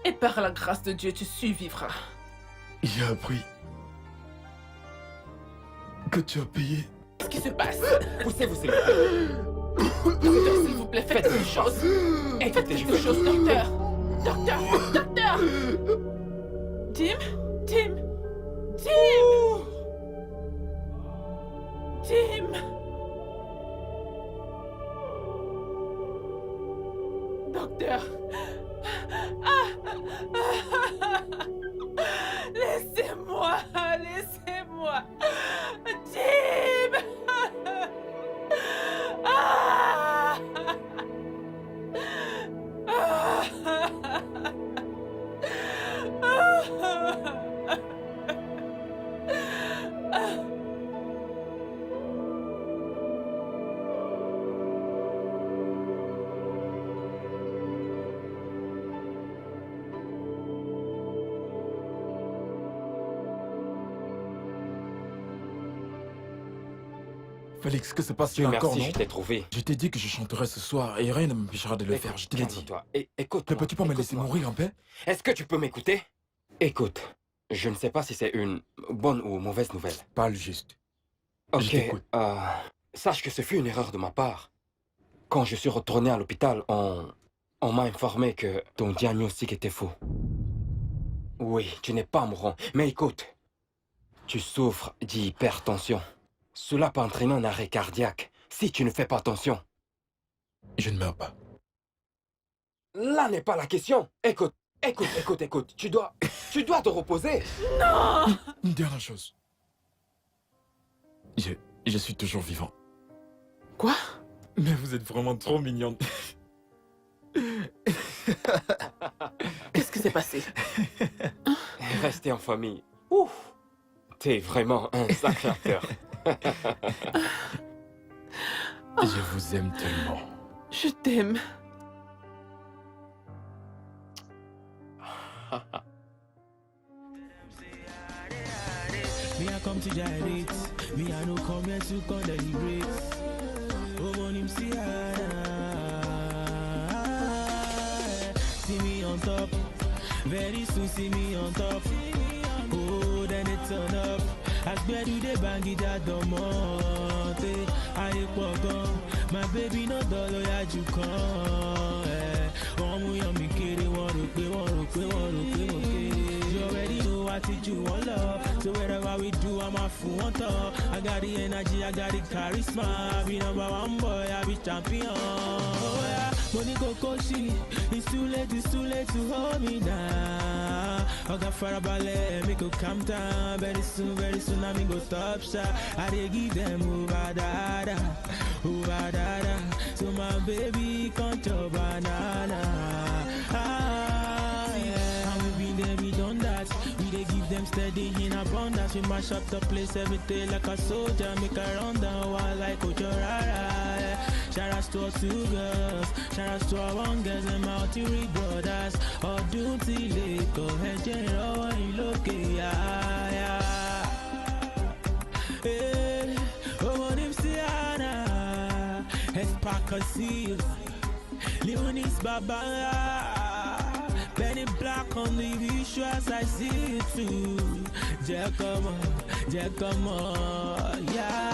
Et par la grâce de Dieu, tu survivras. J'ai appris que tu as payé. Qu'est-ce qui se passe? Poussez-vous, s'il vous plaît. Docteur, s'il vous plaît, faites quelque chose. Faites quelque chose, docteur. Docteur, docteur. Tim? Tim? Tim? Tim? Docteur. Laissez-moi, laissez-moi. Tim. Félix, que se passe-t-il Dieu encore, merci, non? je t'ai trouvé. Je t'ai dit que je chanterais ce soir et rien ne m'empêchera de le faire, je te l'ai dit. Écoute, Ne peux-tu pas me laisser mourir en paix? Est-ce que tu peux m'écouter? Écoute, je ne sais pas si c'est une bonne ou mauvaise nouvelle. Parle juste. Ok, Je t'écoute. sache que ce fut une erreur de ma part. Quand je suis retourné à l'hôpital, on m'a informé que ton diagnostic était faux. Oui, tu n'es pas mourant, mais écoute, tu souffres d'hypertension. Cela peut entraîner un arrêt cardiaque si tu ne fais pas attention. Je ne meurs pas. Là n'est pas la question. Écoute. Tu dois te reposer. Non! Une dernière chose. Je suis toujours vivant. Quoi? Mais vous êtes vraiment trop mignonne. Qu'est-ce qui s'est passé? Rester en famille. Ouf! T'es vraiment un sacré acteur. Je vous aime tellement. Je t'aime. Me I come to gyrate, me I no come here to celebrate. Oh, on him see me on top, very soon see me on top. Oh, then it turn up. As bad do they bang it at the monte. I walk on, my baby no dollar ya you come. Oh, yummy kitty, want to play. You already know I teach you one love. So wherever we do, I'm a fool on top. I got the energy, I got the charisma. I be number one boy, I be champion. Oh yeah, money go koshi. It's too late to hold me down. I got farabalẹ̀, make you calm down. Very soon, I me go top shot. I dey give them over dada. So my baby can't chop banana. And we been there, we done that. We dey give them steady in abundance. We mash up the place every day like a soldier. Make a run down while like Ojorara. Shout out to our two girls, shout out to our one girls and my three brothers. All duty late, go ahead, general, and look yeah. Hey, oh, on him Siana, Espacasio, Leonis Baba, Benny Black on the visuals, I see it too. Giacomo, yeah.